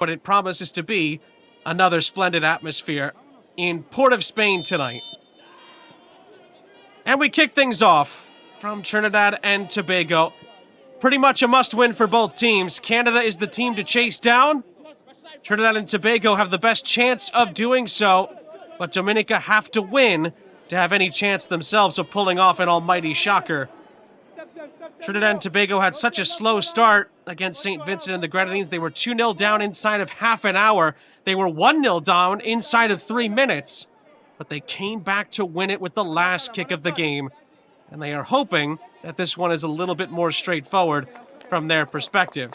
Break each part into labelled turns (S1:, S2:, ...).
S1: but it promises to be another splendid atmosphere in Port of Spain tonight. And we kick things off from Trinidad and Tobago. Pretty much a must-win for both teams. Canada is the team to chase down. Trinidad and Tobago have the best chance of doing so, but Dominica have to win to have any chance themselves of pulling off an almighty shocker. Trinidad and Tobago had such a slow start against St. Vincent and the Grenadines. They were 2-0 down inside of half an hour. They were 1-0 down inside of 3 minutes. But they came back to win it with the last kick of the game. And they are hoping that this one is a little bit more straightforward from their perspective.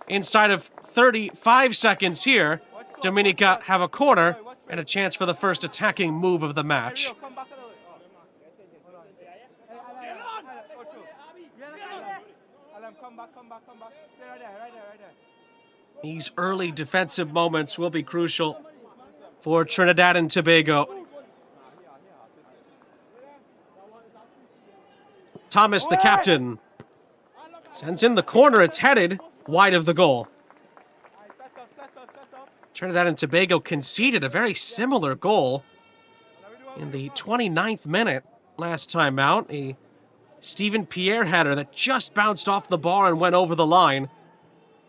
S1: Inside of 35 seconds here, Dominica have a corner and a chance for the first attacking move of the match. These early defensive moments will be crucial for Trinidad and Tobago. Thomas, the captain, sends in the corner. It's headed wide of the goal. Trinidad and Tobago conceded a very similar goal in the 29th minute last time out. A Stephen Pierre header that just bounced off the bar and went over the line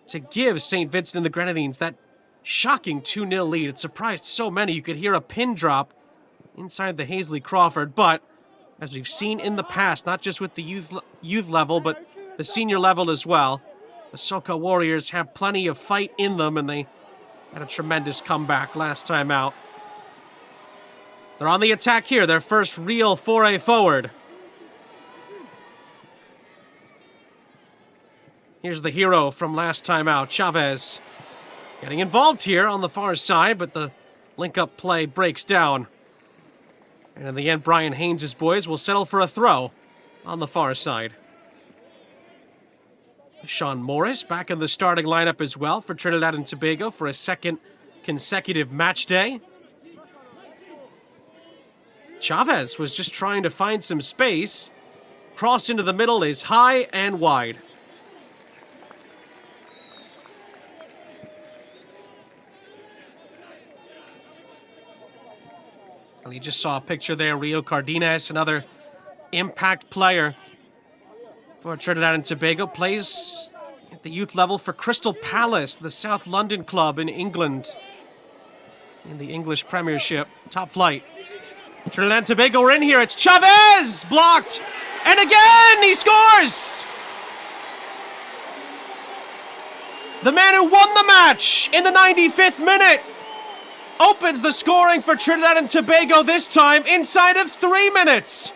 S1: to give St. Vincent and the Grenadines that shocking 2-0 lead. It surprised so many. You could hear a pin drop inside the Hazley Crawford, but as we've seen in the past, not just with the youth level, but the senior level as well, the Soca Warriors have plenty of fight in them, and they had a tremendous comeback last time out. They're on the attack here, their first real foray forward. Here's the hero from last time out, Chavez. Getting involved here on the far side, but the link-up play breaks down. And in the end, Brian Haynes' boys will settle for a throw on the far side. Sean Morris back in the starting lineup as well for Trinidad and Tobago for a second consecutive match day. Chavez was just trying to find some space. Cross into the middle is high and wide. Well, you just saw a picture there. Rio Cardenas, another impact player for Trinidad and Tobago, plays at the youth level for Crystal Palace, the South London club in England, in the English Premiership, top flight. Trinidad and Tobago are in here. It's Chavez! Blocked! And again, he scores! The man who won the match in the 95th minute opens the scoring for Trinidad and Tobago, this time inside of 3 minutes.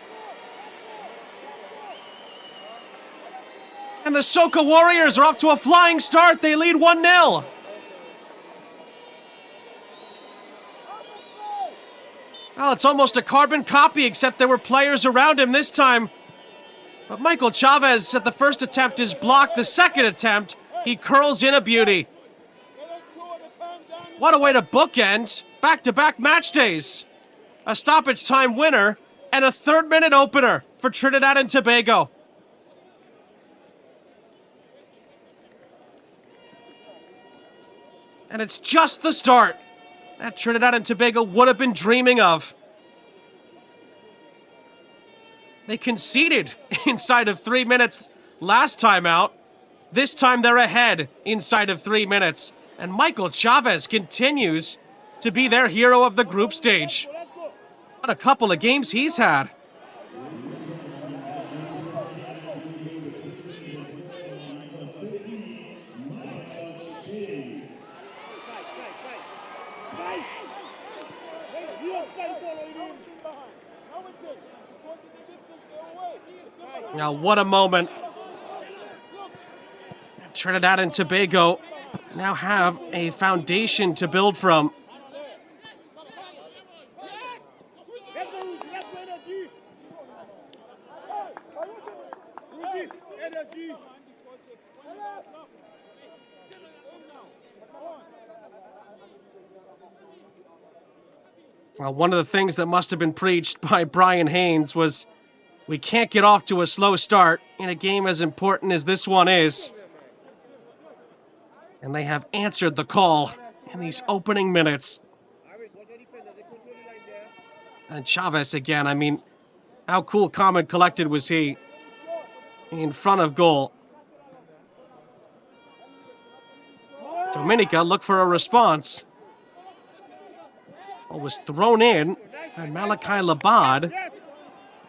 S1: And the Soca Warriors are off to a flying start. They lead 1-0. Well, it's almost a carbon copy, except there were players around him this time. But Michael Chavez at the first attempt is blocked. The second attempt, he curls in a beauty. What a way to bookend back-to-back match days. A stoppage time winner and a third-minute opener for Trinidad and Tobago. And it's just the start that Trinidad and Tobago would have been dreaming of. They conceded inside of 3 minutes last time out. This time they're ahead inside of 3 minutes. And Michael Chavez continues to be their hero of the group stage. What a couple of games he's had. Now, what a moment. Trinidad and Tobago now have a foundation to build from. Well, one of the things that must have been preached by Brian Haynes was we can't get off to a slow start in a game as important as this one is. And they have answered the call in these opening minutes. And Chavez again, I mean, how cool, calm, and collected was he in front of goal? Dominica looked for a response. Ball was thrown in by Malachi Labad,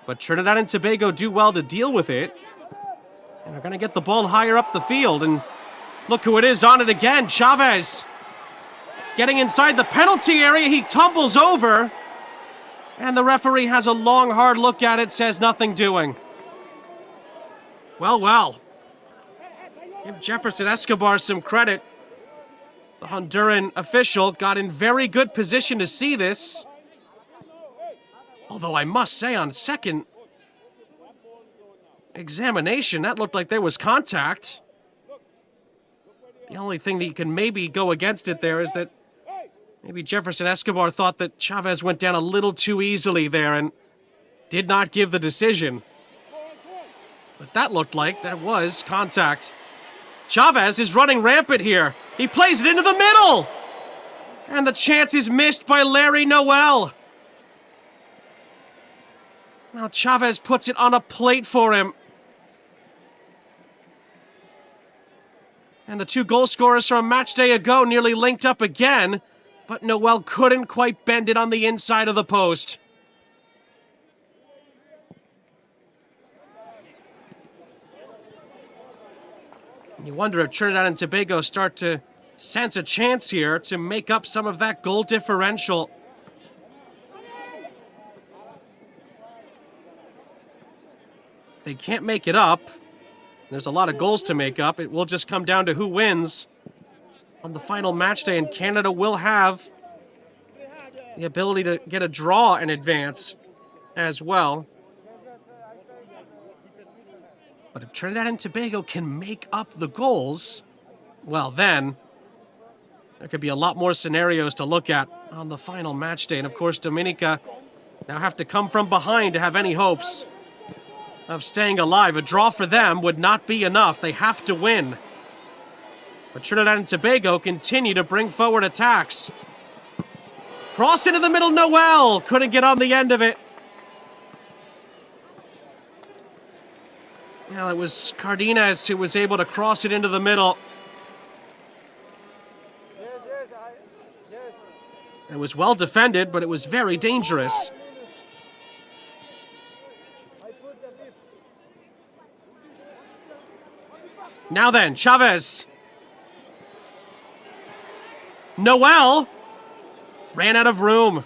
S1: but Trinidad and Tobago do well to deal with it. And they're going to get the ball higher up the field, and look who it is on it again, Chavez. Getting inside the penalty area, he tumbles over. And the referee has a long, hard look at it, says nothing doing. Well, well. Give Jefferson Escobar some credit. The Honduran official got in very good position to see this. Although I must say, on second examination, that looked like there was contact. The only thing that you can maybe go against it there is that maybe Jefferson Escobar thought that Chavez went down a little too easily there and did not give the decision. But that looked like there was contact. Chavez is running rampant here. He plays it into the middle. And the chance is missed by Larry Noel. Now Chavez puts it on a plate for him. And the two goal scorers from a match day ago nearly linked up again, but Noel couldn't quite bend it on the inside of the post. You wonder if Trinidad and Tobago start to sense a chance here to make up some of that goal differential. They can't make it up. There's a lot of goals to make up. It will just come down to who wins on the final match day, and Canada will have the ability to get a draw in advance as well. But if Trinidad and Tobago can make up the goals, well then, there could be a lot more scenarios to look at on the final match day. And of course, Dominica now have to come from behind to have any hopes of staying alive. A draw for them would not be enough. They have to win. But Trinidad and Tobago continue to bring forward attacks. Cross into the middle, Noel couldn't get on the end of it. Well, it was Cardenas who was able to cross it into the middle. It was well defended, but it was very dangerous. Now then, Chavez. Noel ran out of room.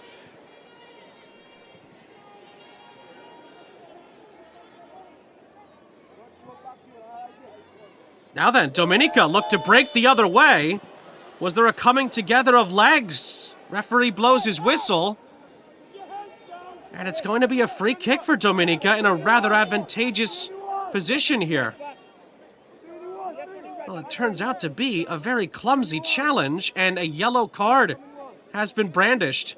S1: Now then, Dominica looked to break the other way. Was there a coming together of legs? Referee blows his whistle. And it's going to be a free kick for Dominica in a rather advantageous position here. Well, it turns out to be a very clumsy challenge, and a yellow card has been brandished.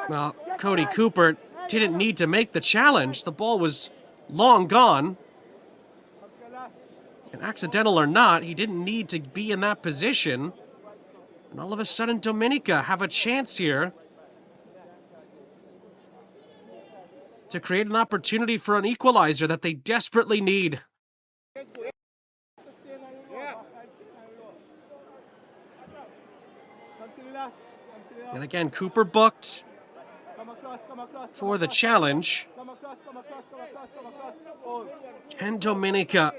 S1: Well, Cody Cooper didn't need to make the challenge. The ball was long gone. And accidental or not, he didn't need to be in that position. And all of a sudden, Dominica have a chance here to create an opportunity for an equalizer that they desperately need. And again, Cooper booked for the challenge. Can Dominica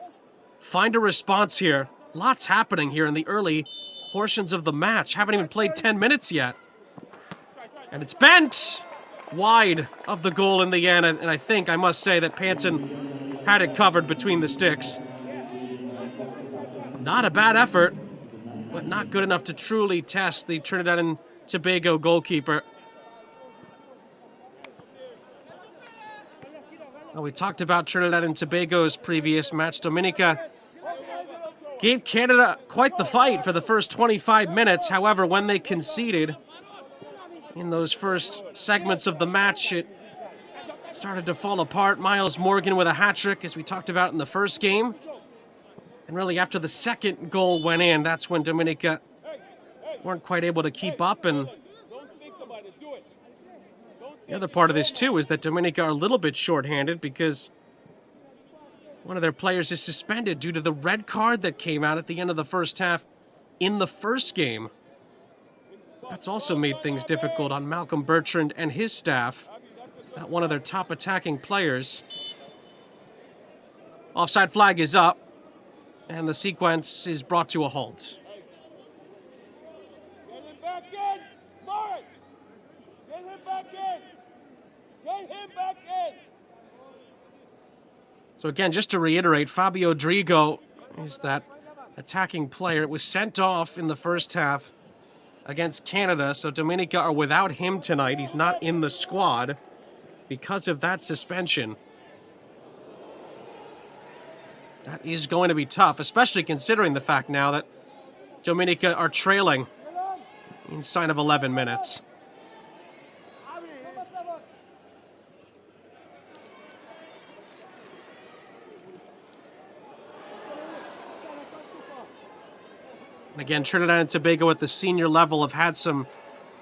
S1: find a response here? Lots happening here in the early portions of the match. Haven't even played 10 minutes yet. And it's bent wide of the goal in the end. And I think, I must say, that Panton had it covered between the sticks. Not a bad effort, but not good enough to truly test the Trinidad and Tobago goalkeeper. Well, we talked about Trinidad and Tobago's previous match. Dominica gave Canada quite the fight for the first 25 minutes. However, when they conceded in those first segments of the match, it started to fall apart. Miles Morgan with a hat trick, as we talked about in the first game. And really, after the second goal went in, that's when Dominica weren't quite able to keep up. And the other part of this, too, is that Dominica are a little bit shorthanded because one of their players is suspended due to the red card that came out at the end of the first half in the first game. That's also made things difficult on Malcolm Bertrand and his staff. Not one of their top attacking players. Offside flag is up, and the sequence is brought to a halt.
S2: Get him back in! Morris! Get him back in! Get him back in!
S1: So again, just to reiterate, Fabio Drigo is that attacking player. It was sent off in the first half against Canada, so Dominica are without him tonight. He's not in the squad because of that suspension. That is going to be tough, especially considering the fact now that Dominica are trailing inside of 11 minutes. Again, Trinidad and Tobago at the senior level have had some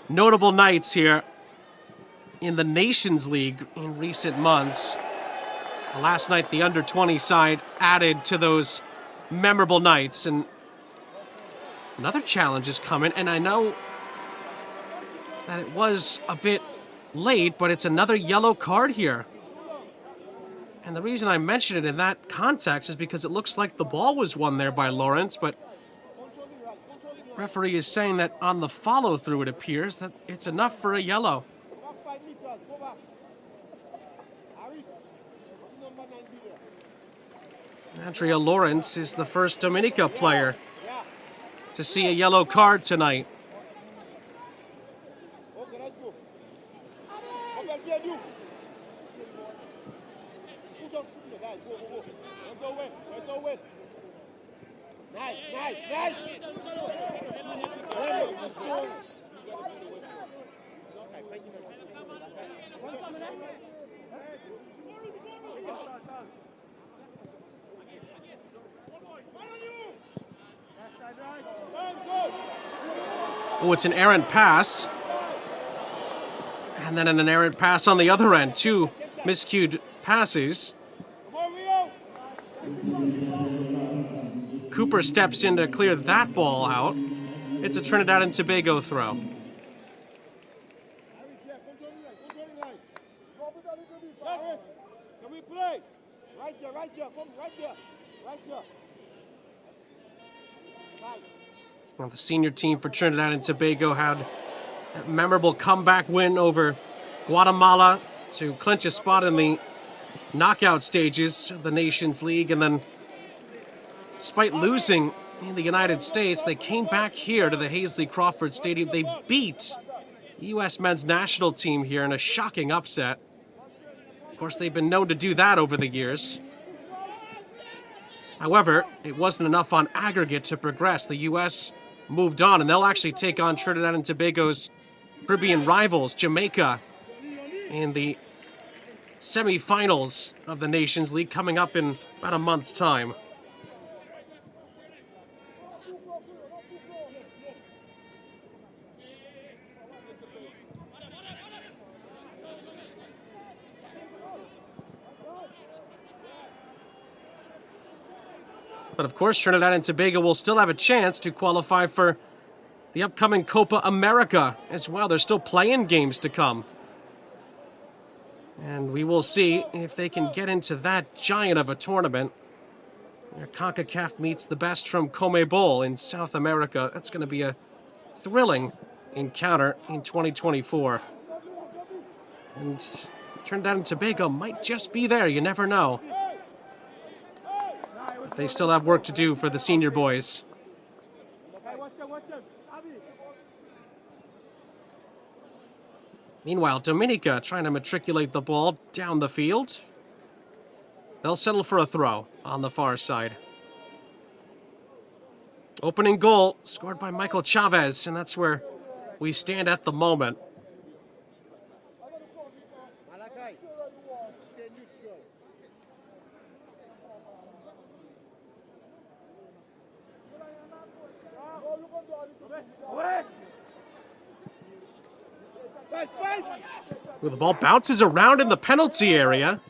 S1: notable nights here in the Nations League in recent months. Last night, the under-20 side added to those memorable nights. And another challenge is coming, and I know that it was a bit late, but it's another yellow card here. And the reason I mention it in that context is because it looks like the ball was won there by Lawrence, but referee is saying that on the follow-through, it appears that it's enough for a yellow. Andrea Lawrence is the first Dominica player to see a yellow card tonight.
S2: Nice, nice, nice.
S1: Oh, it's an errant pass. And then an errant pass on the other end. Two miscued passes. Cooper steps in to clear that ball out. It's a Trinidad and Tobago throw.
S2: Can we play? Right there, right there, come right there, right there.
S1: Well, the senior team for Trinidad and Tobago had a memorable comeback win over Guatemala to clinch a spot in the knockout stages of the Nations League, and then despite losing in the United States, they came back here to the Hazley Crawford Stadium. They beat the U.S. men's national team here in a shocking upset. Of course, they've been known to do that over the years. However, it wasn't enough on aggregate to progress. The U.S. moved on, and they'll actually take on Trinidad and Tobago's Caribbean rivals, Jamaica, in the semifinals of the Nations League coming up in about a month's time. But of course, Trinidad and Tobago will still have a chance to qualify for the upcoming Copa America as well. There's still play-in games to come. And we will see if they can get into that giant of a tournament. CONCACAF meets the best from CONMEBOL in South America. That's going to be a thrilling encounter in 2024. And Trinidad and Tobago might just be there. You never know. But they still have work to do for the senior boys. Meanwhile, Dominica trying to matriculate the ball down the field. They'll settle for a throw on the far side. Opening goal scored by Michael Chavez, and that's where we stand at the moment. Well, the ball bounces around in the penalty area.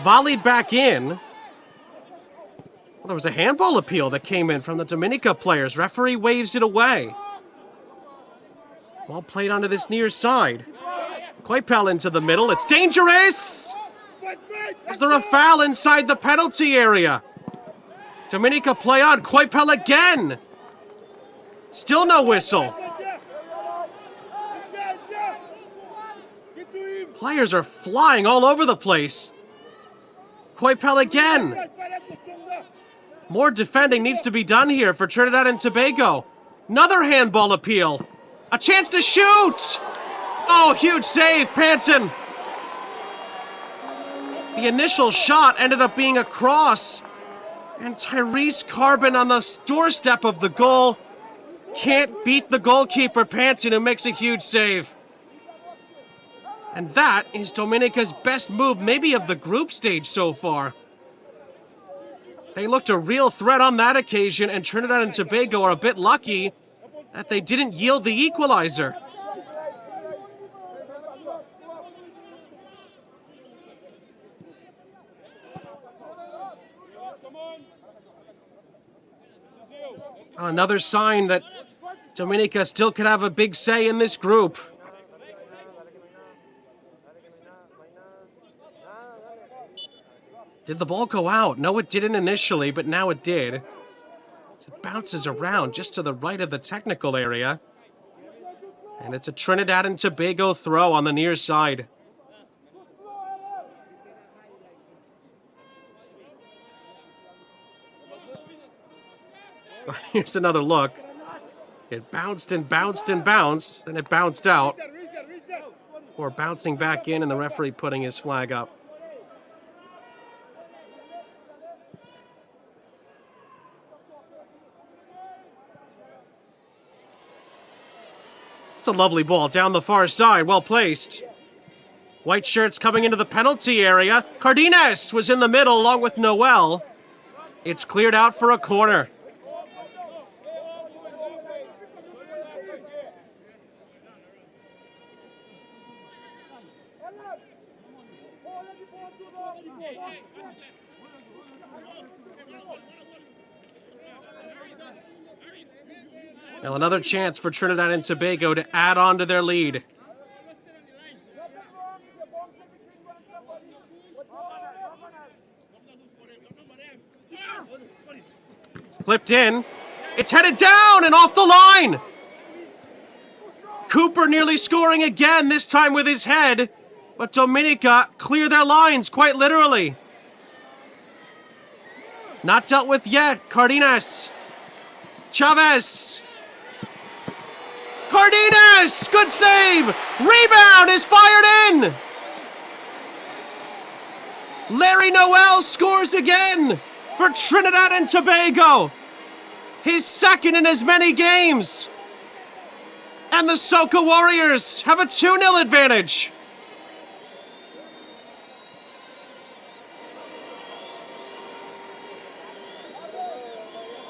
S1: Volleyed back in. Well, there was a handball appeal that came in from the Dominica players. Referee waves it away. Ball played onto this near side. Coipel into the middle. It's dangerous! Is there a foul inside the penalty area? Dominica play on. Coipel again. Still no whistle. Players are flying all over the place. Coipel again. More defending needs to be done here for Trinidad and Tobago. Another handball appeal. A chance to shoot! Oh, huge save, Panton. The initial shot ended up being a cross. And Tyrese Carbon on the doorstep of the goal can't beat the goalkeeper, Panton, who makes a huge save. And that is Dominica's best move, maybe of the group stage so far. They looked a real threat on that occasion, and Trinidad and Tobago are a bit lucky that they didn't yield the equalizer. Another sign that Dominica still could have a big say in this group. Did the ball go out? No, it didn't initially, but now it did. As it bounces around just to the right of the technical area. And it's a Trinidad and Tobago throw on the near side. Here's another look. It bounced and bounced and bounced, then it bounced out. Or bouncing back in and the referee putting his flag up. It's a lovely ball down the far side, well placed. White shirts coming into the penalty area. Cardenas was in the middle along with Noel. It's cleared out for a corner. Now another chance for Trinidad and Tobago to add on to their lead. Flipped in. It's headed down and off the line. Cooper nearly scoring again, this time with his head. But Dominica clear their lines, quite literally. Not dealt with yet. Cardenas. Chavez. Cardenas! Good save! Rebound is fired in! Larry Noel scores again for Trinidad and Tobago. His second in as many games. And the Soca Warriors have a 2-0 advantage.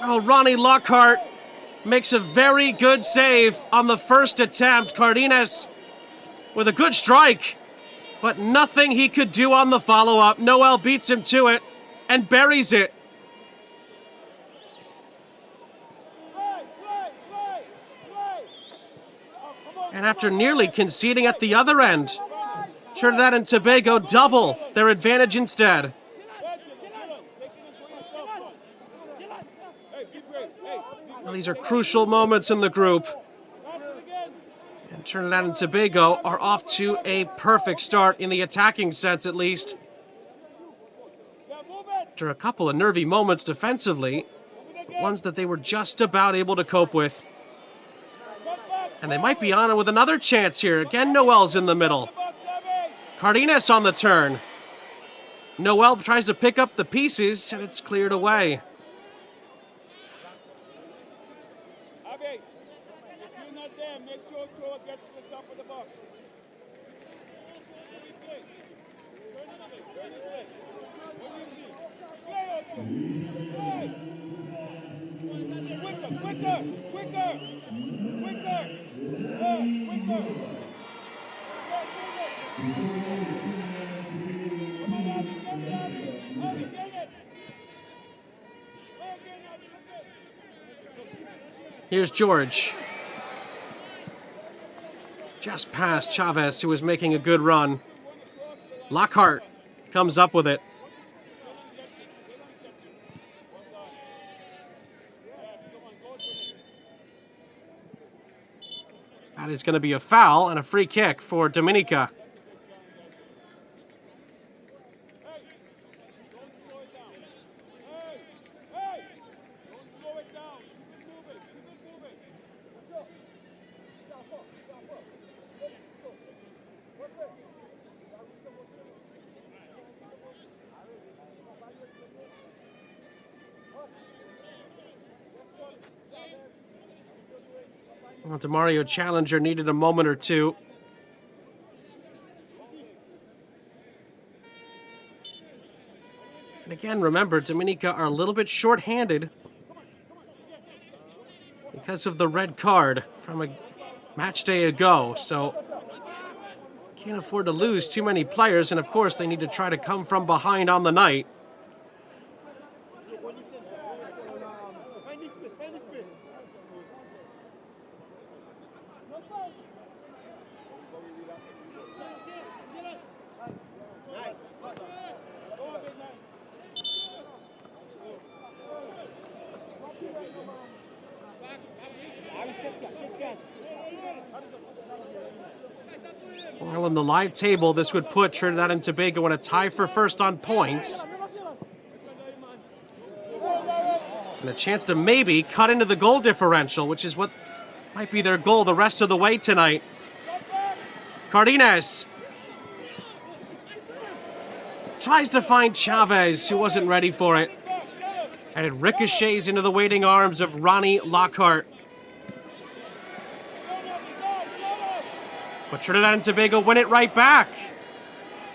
S1: Oh, Ronnie Lockhart makes a very good save on the first attempt. Cardenas with a good strike, but nothing he could do on the follow-up. Noel beats him to it and buries it. And after nearly conceding at the other end, Trinidad and Tobago double their advantage instead. Well, these are crucial moments in the group. And Trinidad and Tobago are off to a perfect start in the attacking sense, at least. After a couple of nervy moments defensively, ones that they were just about able to cope with. And they might be on with another chance here. Again, Noel's in the middle. Cardenas on the turn. Noel tries to pick up the pieces, and it's cleared away.
S2: Quicker! Quicker! Quicker! Yeah, quicker! Come on, Abby, get it, Abby! Abby, get it! Play again, Abby, look it!
S1: Here's George. Just past Chavez, who was making a good run. Lockhart comes up with it. That is going to be a foul and a free kick for Dominica. Well, DeMario Challenger needed a moment or two. And again, remember, Dominica are a little bit short-handed because of the red card from a match day ago. So can't afford to lose too many players. And of course, they need to try to come from behind on the night. Well, in the live table, this would put Trinidad and Tobago in a tie for first on points. And a chance to maybe cut into the goal differential, which is what might be their goal the rest of the way tonight. Cardenas tries to find Chavez, who wasn't ready for it. And it ricochets into the waiting arms of Ronnie Lockhart. But Trinidad and Tobago win it right back.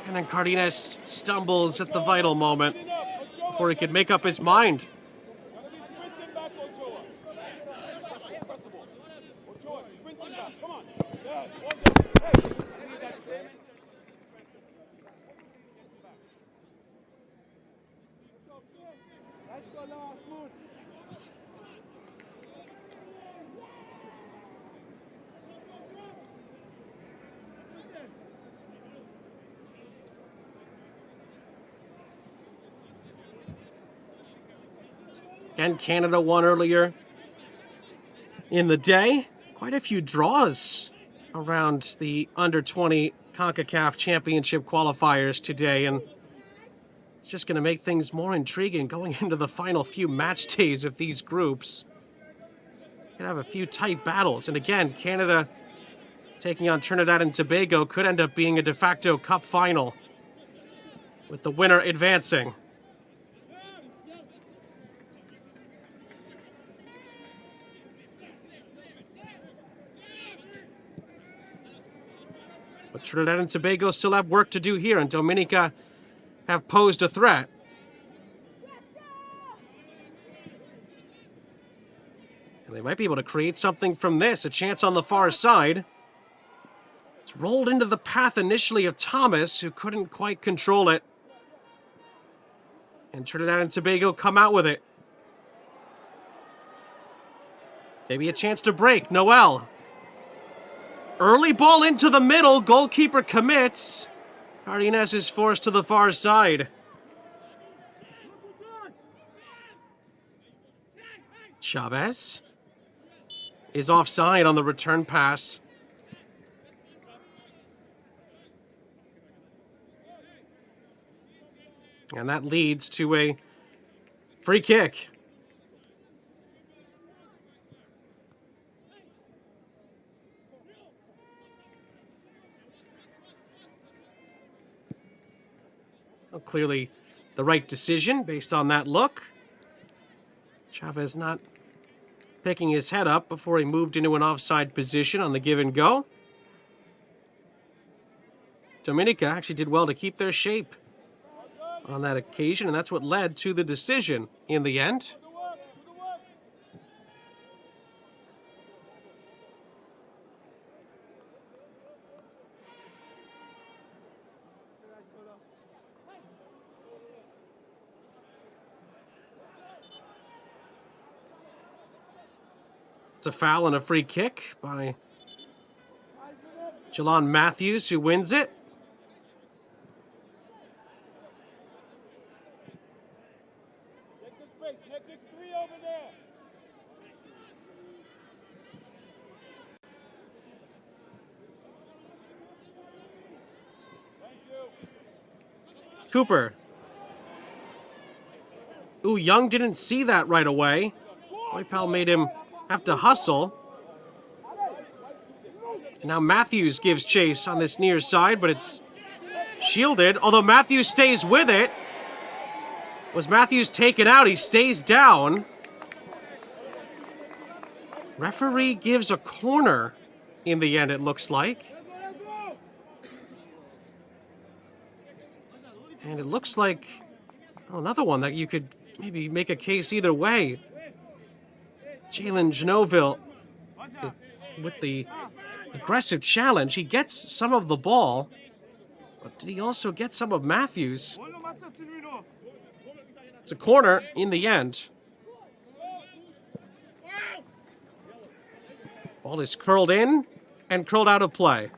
S1: And then Cardenas stumbles at the vital moment before he could make up his mind. And Canada won earlier in the day. Quite a few draws around the under-20 CONCACAF Championship qualifiers today, and it's just going to make things more intriguing going into the final few match days of these groups. Could have a few tight battles, and again, Canada taking on Trinidad and Tobago could end up being a de facto cup final, with the winner advancing. But Trinidad and Tobago still have work to do here, and Dominica have posed a threat. And they might be able to create something from this, a chance on the far side. It's rolled into the path initially of Thomas, who couldn't quite control it. And Trinidad and Tobago come out with it. Maybe a chance to break. Noel. Early ball into the middle. Goalkeeper commits. Cardenas is forced to the far side. Chavez is offside on the return pass. And that leads to a free kick. Well, clearly the right decision based on that look. Chavez not picking his head up before he moved into an offside position on the give and go. Dominica actually did well to keep their shape on that occasion, and that's what led to the decision in the end. It's a foul and a free kick by Jalon Matthews, who wins it.
S2: Take the space. Take 3 over there. Thank you.
S1: Cooper. Ooh, Young didn't see that right away. Oipal made him have to hustle. Now Matthews gives chase on this near side, but it's shielded, although Matthews stays with it. Was Matthews taken out? He stays down. Referee gives a corner in the end, it looks like. And it looks like another one that you could maybe make a case either way. Jalen Genoville with the aggressive challenge. He gets some of the ball, but did he also get some of Matthews? It's a corner in the end. Ball is curled in and curled out of play.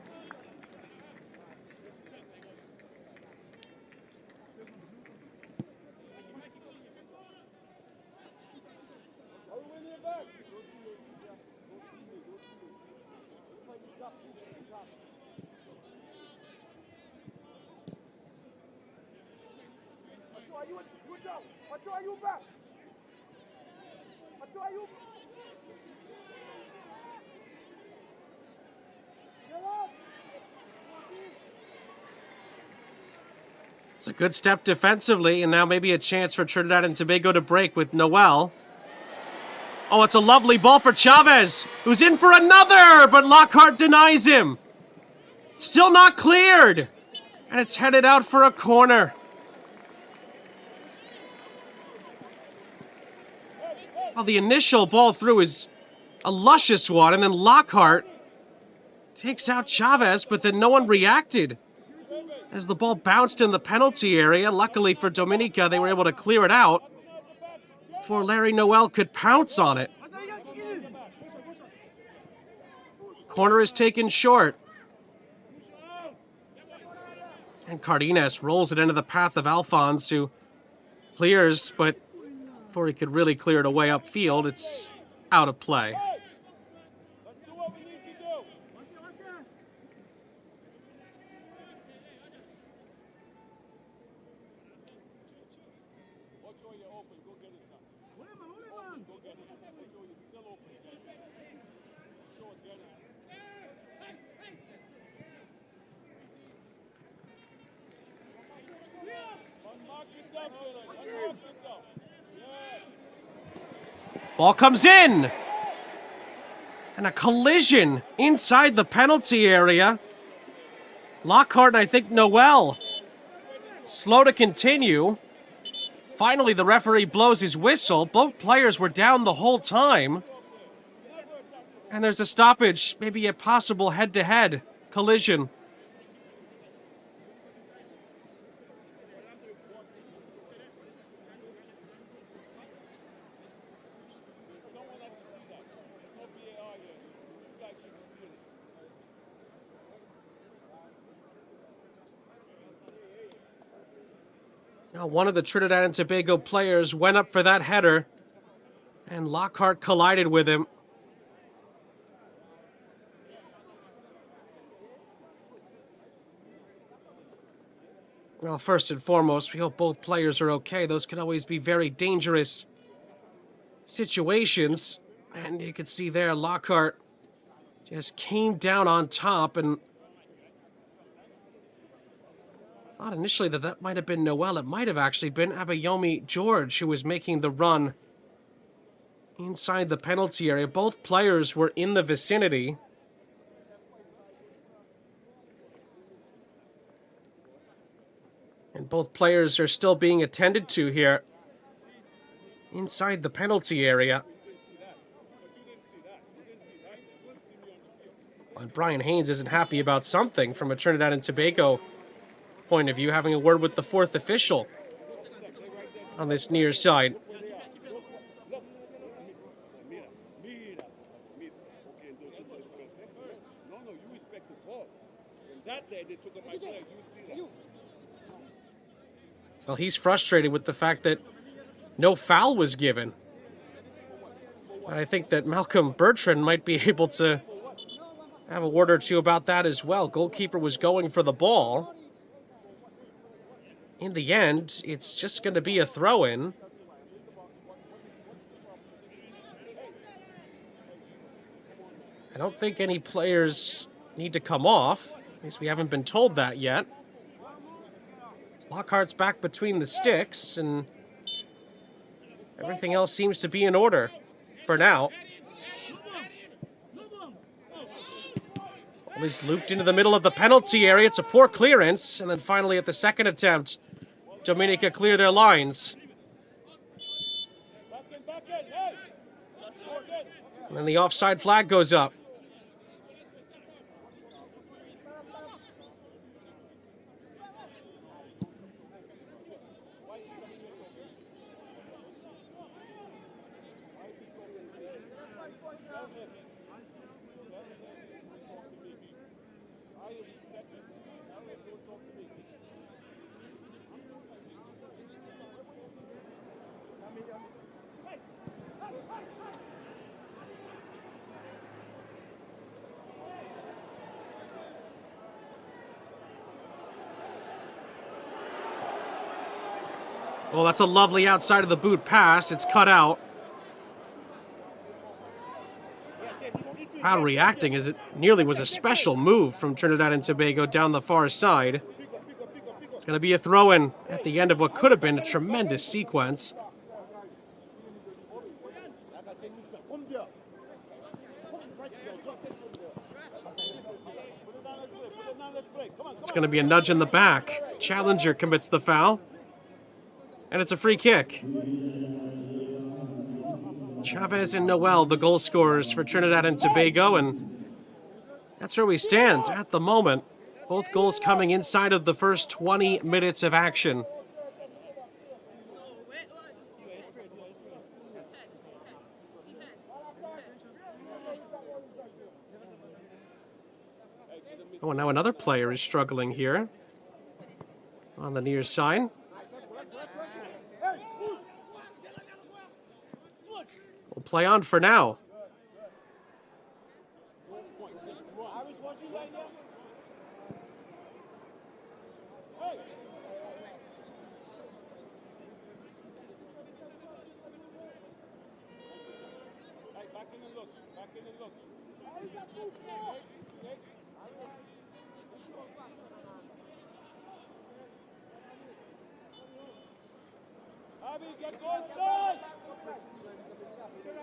S1: It's a good step defensively, and now maybe a chance for Trinidad and Tobago to break with Noel. Oh, it's a lovely ball for Chavez, who's in for another, but Lockhart denies him. Still not cleared, and it's headed out for a corner. Well, the initial ball through is a luscious one, and then Lockhart takes out Chavez, but then no one reacted as the ball bounced in the penalty area. Luckily for Dominica, they were able to clear it out before Larry Noel could pounce on it. Corner is taken short. And Cardenas rolls it into the path of Alphonse, who clears, but before he could really clear it away upfield, it's out of play. Ball comes in. And a collision inside the penalty area. Lockhart and I think Noel slow to continue. Finally, the referee blows his whistle. Both players were down the whole time. And there's a stoppage, maybe a possible head-to-head collision. Now, one of the Trinidad and Tobago players went up for that header, and Lockhart collided with him. Well, first and foremost, we hope both players are okay. Those can always be very dangerous situations. And you can see there, Lockhart just came down on top, and thought initially that might have been Noel. It might have actually been Abayomi George who was making the run inside the penalty area. Both players were in the vicinity. And both players are still being attended to here inside the penalty area. And Brian Haynes isn't happy about something from a Trinidad and Tobago point of view, having a word with the fourth official on this near side. Well, he's frustrated with the fact that no foul was given. I think that Malcolm Bertrand might be able to have a word or two about that as well. Goalkeeper was going for the ball. In the end, it's just going to be a throw-in. I don't think any players need to come off. At least we haven't been told that yet. Lockhart's back between the sticks, and everything else seems to be in order for now. Ball is looped into the middle of the penalty area. It's a poor clearance, and then finally at the second attempt, Dominica clear their lines. And then the offside flag goes up. Well, that's a lovely outside of the boot pass. It's cut out. Crowd reacting as it nearly was a special move from Trinidad and Tobago down the far side. It's going to be a throw-in at the end of what could have been a tremendous sequence. It's going to be a nudge in the back. Challenger commits the foul. And it's a free kick. Chavez and Noel, the goal scorers for Trinidad and Tobago, and that's where we stand at the moment. Both goals coming inside of the first 20 minutes of action. Oh, and now another player is struggling here on the near side. We'll play on for now.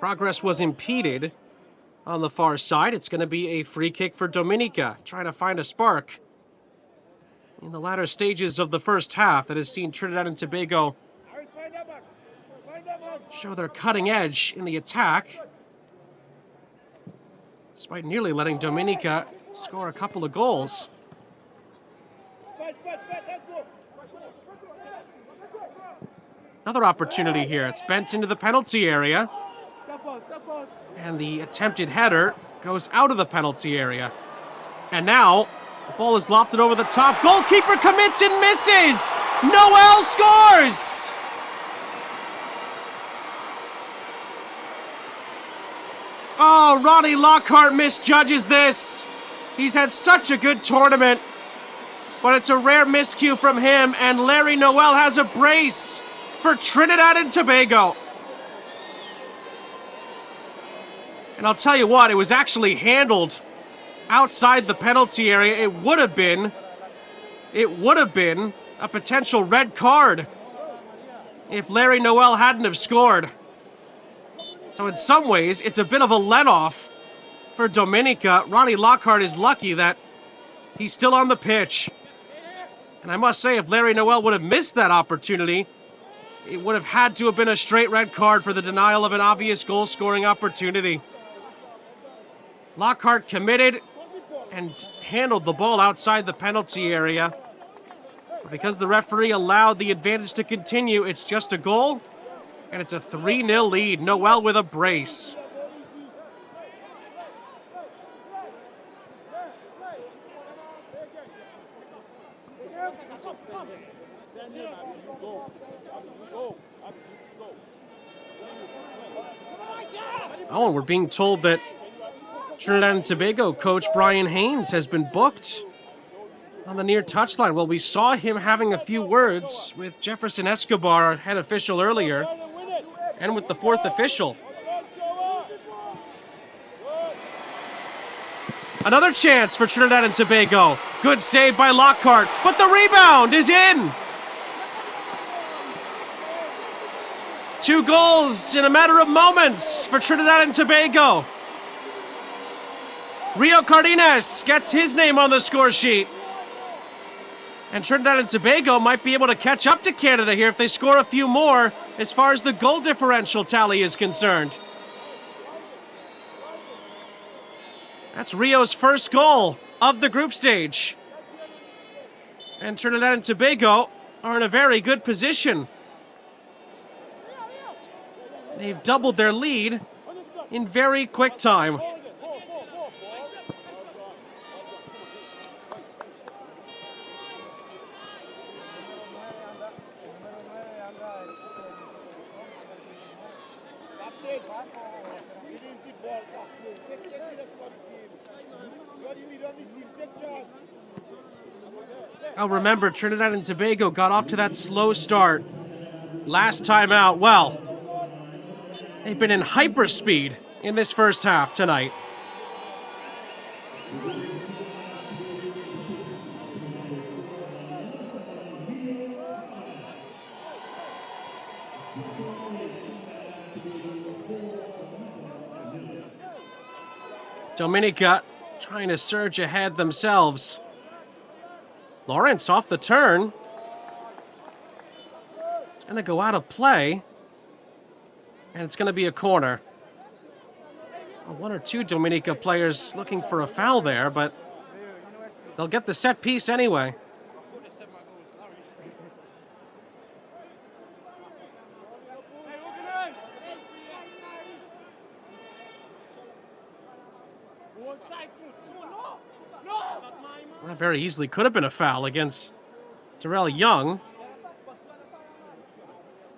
S1: Progress was impeded on the far side. It's going to be a free kick for Dominica, trying to find a spark in the latter stages of the first half that has seen Trinidad and Tobago show their cutting edge in the attack, despite nearly letting Dominica score a couple of goals. Another opportunity here. It's bent into the penalty area. And the attempted header goes out of the penalty area. And now, the ball is lofted over the top. Goalkeeper commits and misses! Noel scores! Oh, Ronnie Lockhart misjudges this. He's had such a good tournament. But it's a rare miscue from him, and Larry Noel has a brace for Trinidad and Tobago. And I'll tell you what, it was actually handled outside the penalty area. It would have been a potential red card if Larry Noel hadn't have scored. So in some ways, it's a bit of a let-off for Dominica. Ronnie Lockhart is lucky that he's still on the pitch. And I must say, if Larry Noel would have missed that opportunity, it would have had to have been a straight red card for the denial of an obvious goal-scoring opportunity. Lockhart committed and handled the ball outside the penalty area. But because the referee allowed the advantage to continue, it's just a goal, and it's a 3-0 lead. Noel with a brace. Oh, and we're being told that Trinidad and Tobago coach Brian Haynes has been booked on the near touchline. Well, we saw him having a few words with Jefferson Escobar, our head official, earlier, and with the fourth official. Another chance for Trinidad and Tobago. Good save by Lockhart, but the rebound is in. 2 goals in a matter of moments for Trinidad and Tobago. Rio Cardenas gets his name on the score sheet. And Trinidad and Tobago might be able to catch up to Canada here if they score a few more as far as the goal differential tally is concerned. That's Rio's first goal of the group stage. And Trinidad and Tobago are in a very good position. They've doubled their lead in very quick time. I'll remember Trinidad and Tobago got off to that slow start last time out. Well, they've been in hyperspeed in this first half tonight. Dominica trying to surge ahead themselves. Lawrence off the turn. It's going to go out of play. And it's going to be a corner. Well, 1 or 2 Dominica players looking for a foul there, but they'll get the set piece anyway. That very easily could have been a foul against Terrell Young.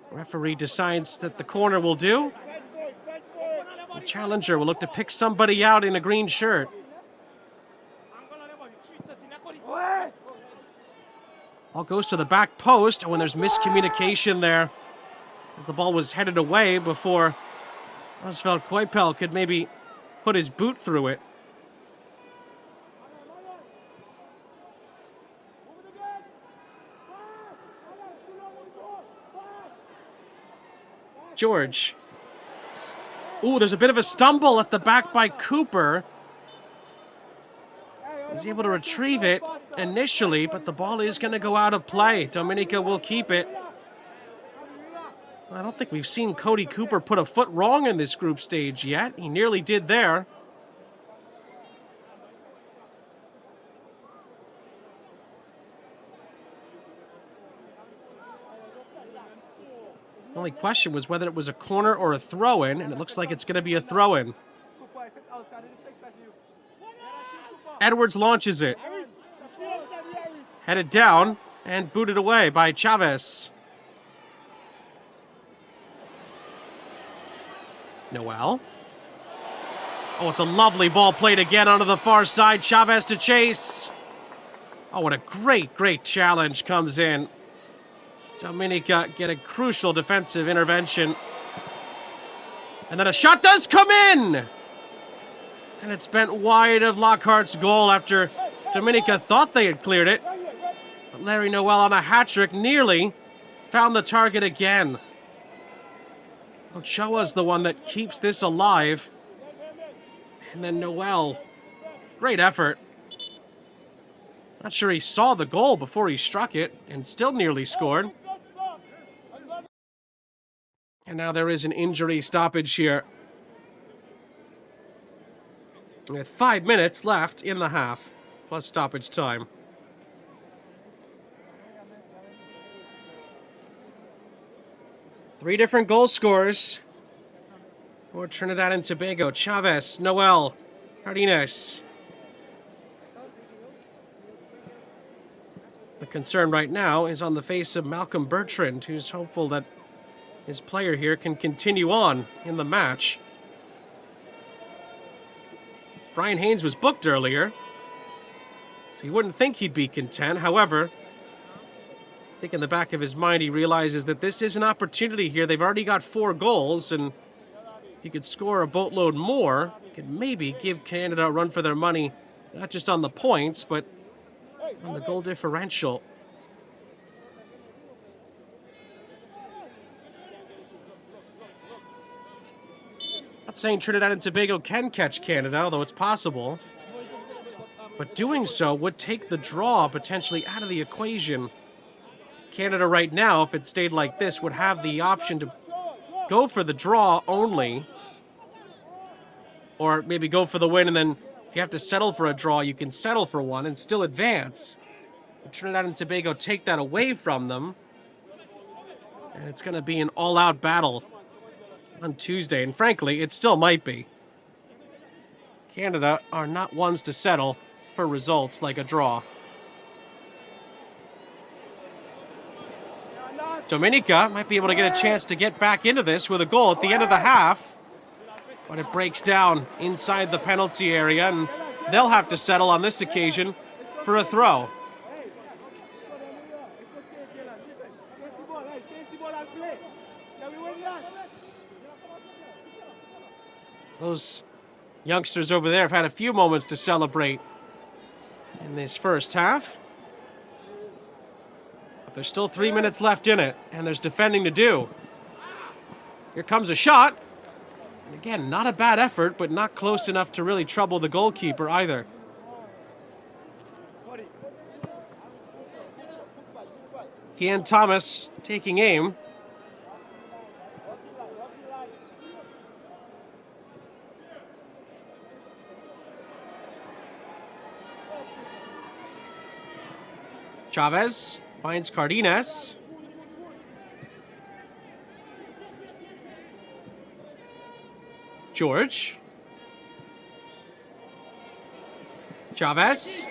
S1: Referee decides that the corner will do. The challenger will look to pick somebody out in a green shirt. Ball goes to the back post, and when there's miscommunication there, as the ball was headed away before Osvald Koipel could maybe put his boot through it. George. Ooh, there's a bit of a stumble at the back by Cooper. He's able to retrieve it initially, but the ball is going to go out of play. Dominica will keep it. I don't think we've seen Cody Cooper put a foot wrong in this group stage yet. He nearly did there. The only question was whether it was a corner or a throw-in, and it looks like it's going to be a throw-in. Edwards launches it. Headed down and booted away by Chavez. Noel. Oh, it's a lovely ball played again onto the far side. Chavez to chase. Oh, what a great challenge comes in. Dominica get a crucial defensive intervention. And then a shot does come in! And it's bent wide of Lockhart's goal after Dominica thought they had cleared it. But Larry Noel on a hat-trick nearly found the target again. Ochoa's the one that keeps this alive. And then Noel. Great effort. Not sure he saw the goal before he struck it and still nearly scored. And now there is an injury stoppage here. With 5 minutes left in the half, plus stoppage time. Three different goal scorers for Trinidad and Tobago. Chavez, Noel, Cardenas. The concern right now is on the face of Malcolm Bertrand, who's hopeful that his player here can continue on in the match. Brian Haynes was booked earlier, so you wouldn't think he'd be content. However, I think in the back of his mind he realizes that this is an opportunity here. They've already got 4 goals, and he could score a boatload more. Could maybe give Canada a run for their money, not just on the points, but on the goal differential. Not saying Trinidad and Tobago can catch Canada, although it's possible. But doing so would take the draw potentially out of the equation. Canada right now, if it stayed like this, would have the option to go for the draw only. Or maybe go for the win, and then if you have to settle for a draw, you can settle for one and still advance. But Trinidad and Tobago take that away from them. And it's going to be an all-out battle on Tuesday. And frankly, it still might be. Canada are not ones to settle for results like a draw. Dominica might be able to get a chance to get back into this with a goal at the end of the half. But it breaks down inside the penalty area, and they'll have to settle on this occasion for a throw. Those youngsters over there have had a few moments to celebrate in this first half. But there's still 3 minutes left in it, and there's defending to do. Here comes a shot. And again, not a bad effort, but not close enough to really trouble the goalkeeper either. Ian Thomas taking aim. Chavez finds Cardenas. George. Chavez.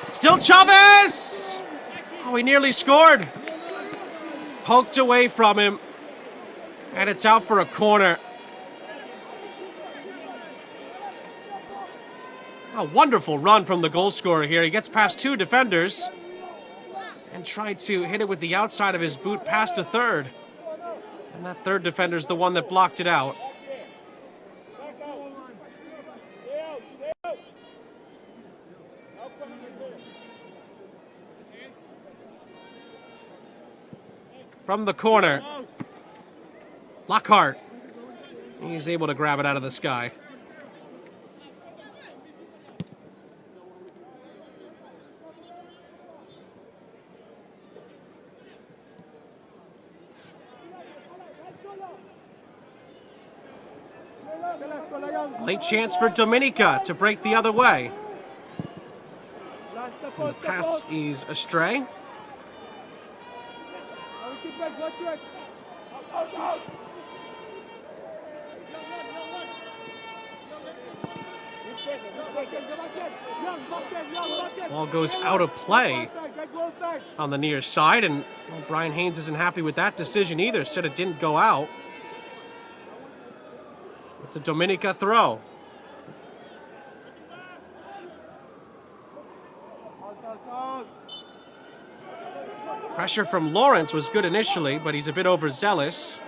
S1: Still Chavez! Oh, he nearly scored. Poked away from him. And it's out for a corner. A wonderful run from the goal scorer here. He gets past 2 defenders and tried to hit it with the outside of his boot past a third. And that third defender's the one that blocked it out. From the corner, Lockhart. He's able to grab it out of the sky. Late chance for Dominica to break the other way. And the pass is astray. Ball goes out of play on the near side, and well, Brian Haynes isn't happy with that decision either. Said it didn't go out. It's a Dominica throw. Pressure from Lawrence was good initially, but he's a bit overzealous.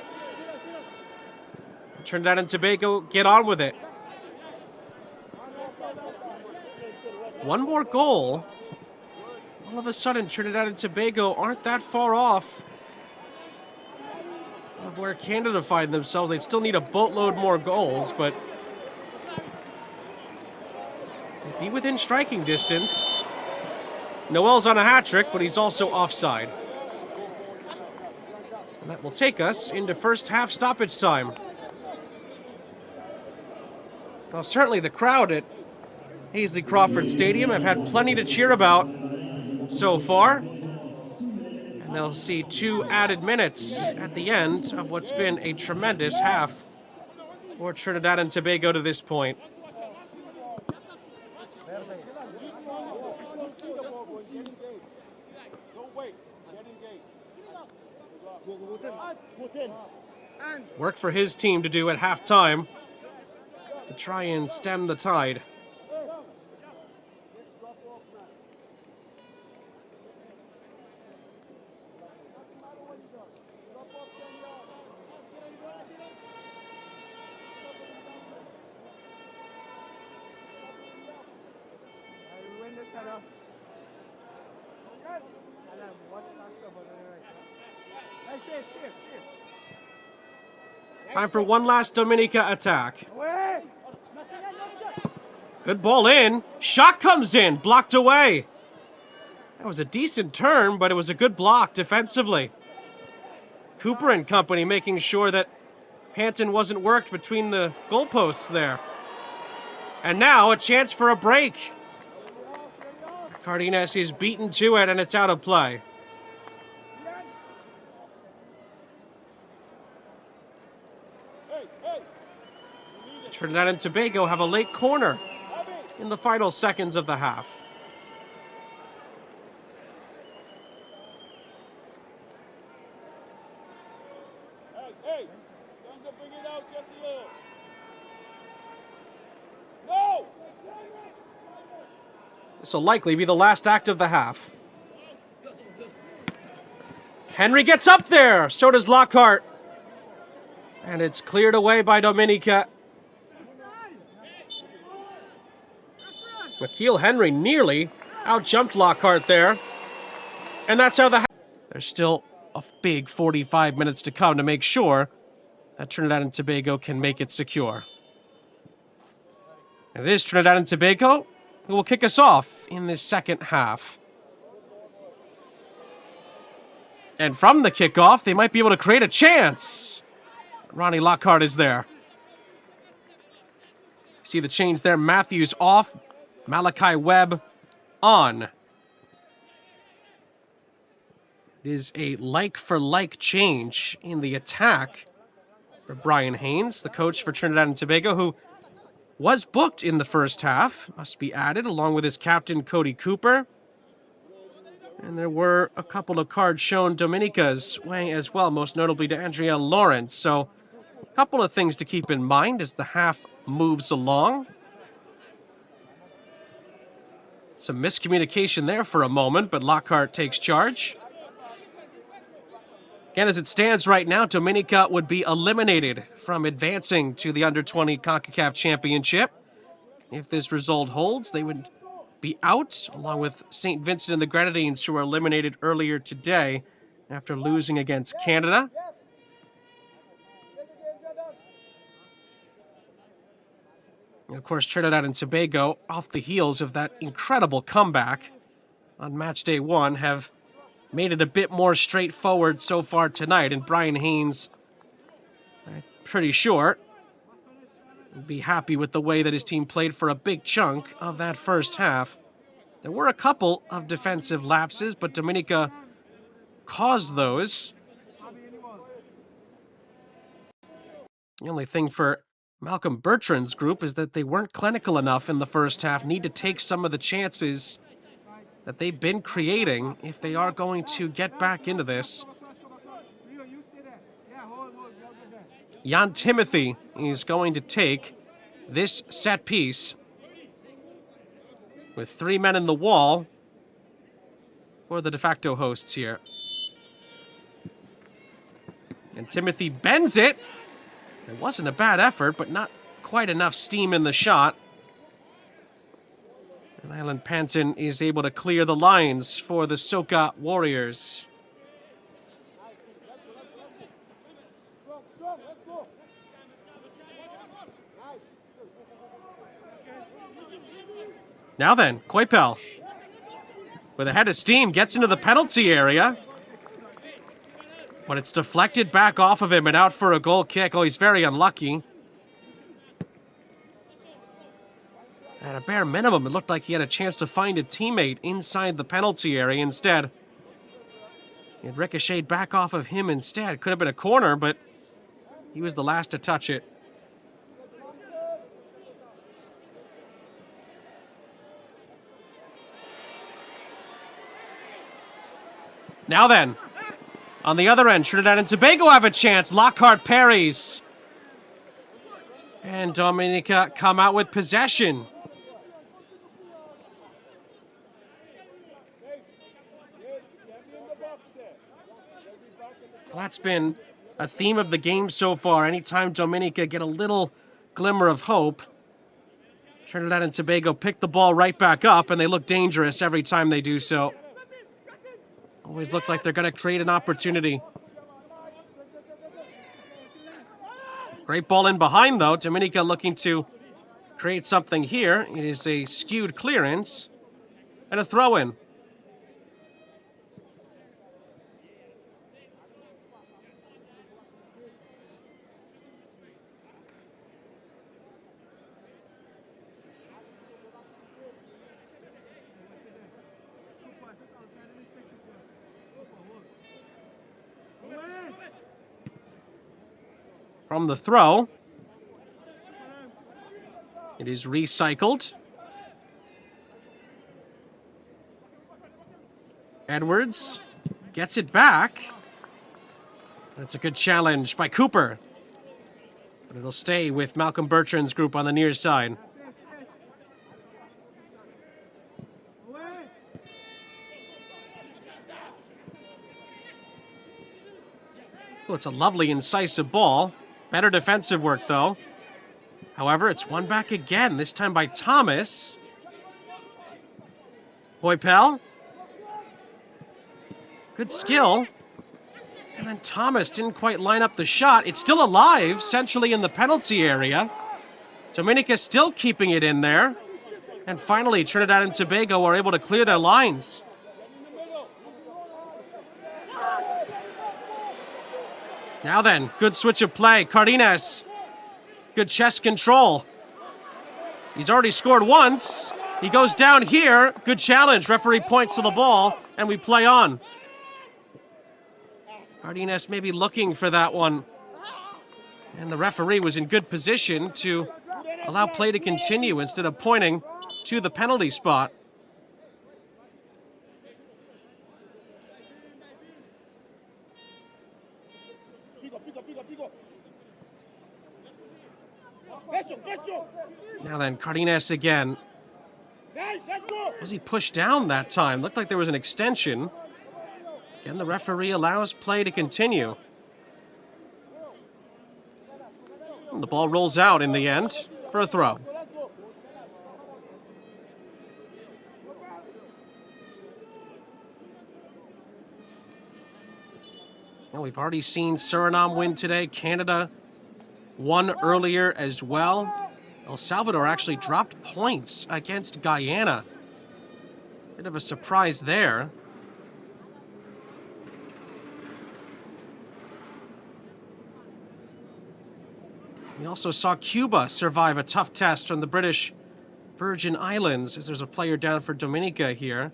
S1: Trinidad and Tobago get on with it. One more goal. All of a sudden, Trinidad and Tobago aren't that far off of where Canada find themselves. They still need a boatload more goals, but they'd be within striking distance. Noel's on a hat trick, but he's also offside. And that will take us into first half stoppage time. Well, certainly the crowd at Hazley Crawford Stadium have had plenty to cheer about so far. And they'll see 2 added minutes at the end of what's been a tremendous half for Trinidad and Tobago to this point. Work for his team to do at halftime. to try and stem the tide. Time for one last Dominica attack. Good ball in. Shot comes in. Blocked away. That was a decent turn, but it was a good block defensively. Cooper and company making sure that Panton wasn't worked between the goalposts there. And now a chance for a break. Cardenas is beaten to it, and it's out of play. Trinidad and Tobago have a late corner in the final seconds of the half. This will likely be the last act of the half. Henry gets up there. So does Lockhart. And it's cleared away by Dominica. Akil Henry nearly out-jumped Lockhart there. And that's how the half... There's still a big 45 minutes to come to make sure that Trinidad and Tobago can make it secure. And it is Trinidad and Tobago who will kick us off in this second half. And from the kickoff, they might be able to create a chance. Ronnie Lockhart is there. See the change there. Matthews off. Malachi Webb on. It is a like-for-like change in the attack for Brian Haynes, the coach for Trinidad and Tobago, who was booked in the first half. Must be added, along with his captain, Cody Cooper. And there were a couple of cards shown Dominica's way as well, most notably to Andrea Lawrence. So a couple of things to keep in mind as the half moves along. Some miscommunication there for a moment, but Lockhart takes charge. Again, as it stands right now, Dominica would be eliminated from advancing to the Under-20 CONCACAF Championship. If this result holds, they would be out, along with St. Vincent and the Grenadines, who were eliminated earlier today after losing against Canada. And of course, Trinidad and Tobago, off the heels of that incredible comeback on match day one, have made it a bit more straightforward so far tonight. And Brian Haynes, I'm pretty sure, would be happy with the way that his team played for a big chunk of that first half. There were a couple of defensive lapses, but Dominica caused those. The only thing for Malcolm Bertrand's group is that they weren't clinical enough in the first half. Need to take some of the chances that they've been creating if they are going to get back into this. Jan Timothy is going to take this set piece with 3 men in the wall for the de facto hosts here. And Timothy bends it. It wasn't a bad effort, but not quite enough steam in the shot. And Alan Panton is able to clear the lines for the Soca Warriors. Now then, Koipel, with a head of steam, gets into the penalty area. But it's deflected back off of him and out for a goal kick. Oh, he's very unlucky. At a bare minimum, it looked like he had a chance to find a teammate inside the penalty area. Instead, it ricocheted back off of him instead. Could have been a corner, but he was the last to touch it. Now then, on the other end, Trinidad and Tobago have a chance. Lockhart parries. And Dominica come out with possession. Well, that's been a theme of the game so far. Anytime Dominica get a little glimmer of hope, Trinidad and Tobago pick the ball right back up, and they look dangerous every time they do so. Always look like they're going to create an opportunity. Great ball in behind, though. Dominica looking to create something here. It is a skewed clearance and a throw-in. From the throw, it is recycled. Edwards gets it back. That's a good challenge by Cooper. But it'll stay with Malcolm Bertrand's group on the near side. Oh, it's a lovely, incisive ball. Better defensive work, though. However, it's won back again, this time by Thomas. Hoypel. Good skill. And then Thomas didn't quite line up the shot. It's still alive, centrally in the penalty area. Dominica still keeping it in there. And finally, Trinidad and Tobago are able to clear their lines. Now then, good switch of play. Cardenas. Good chest control. He's already scored once. He goes down here. Good challenge. Referee points to the ball, and we play on. Cardenas maybe looking for that one. And the referee was in good position to allow play to continue instead of pointing to the penalty spot. Now then, Cardenas again. Was he pushed down that time? Looked like there was an extension. Again, the referee allows play to continue. And the ball rolls out in the end for a throw. Well, we've already seen Suriname win today. Canada won earlier as well. El Salvador actually dropped points against Guyana. Bit of a surprise there. We also saw Cuba survive a tough test from the British Virgin Islands, as there's a player down for Dominica here.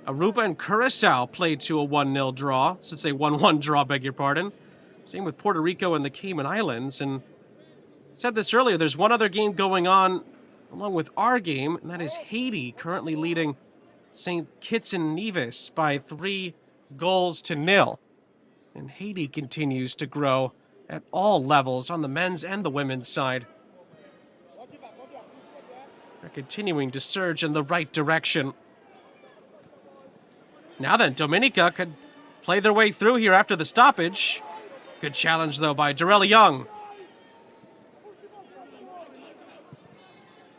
S1: Aruba and Curacao played to a 1-0 draw. Should say 1-1 draw, beg your pardon. Same with Puerto Rico and the Cayman Islands. And I said this earlier, there's one other game going on along with our game, and that is Haiti currently leading St. Kitts and Nevis by 3-0. And Haiti continues to grow at all levels on the men's and the women's side. They're continuing to surge in the right direction. Now then, Dominica could play their way through here after the stoppage. Good challenge, though, by Darrell Young.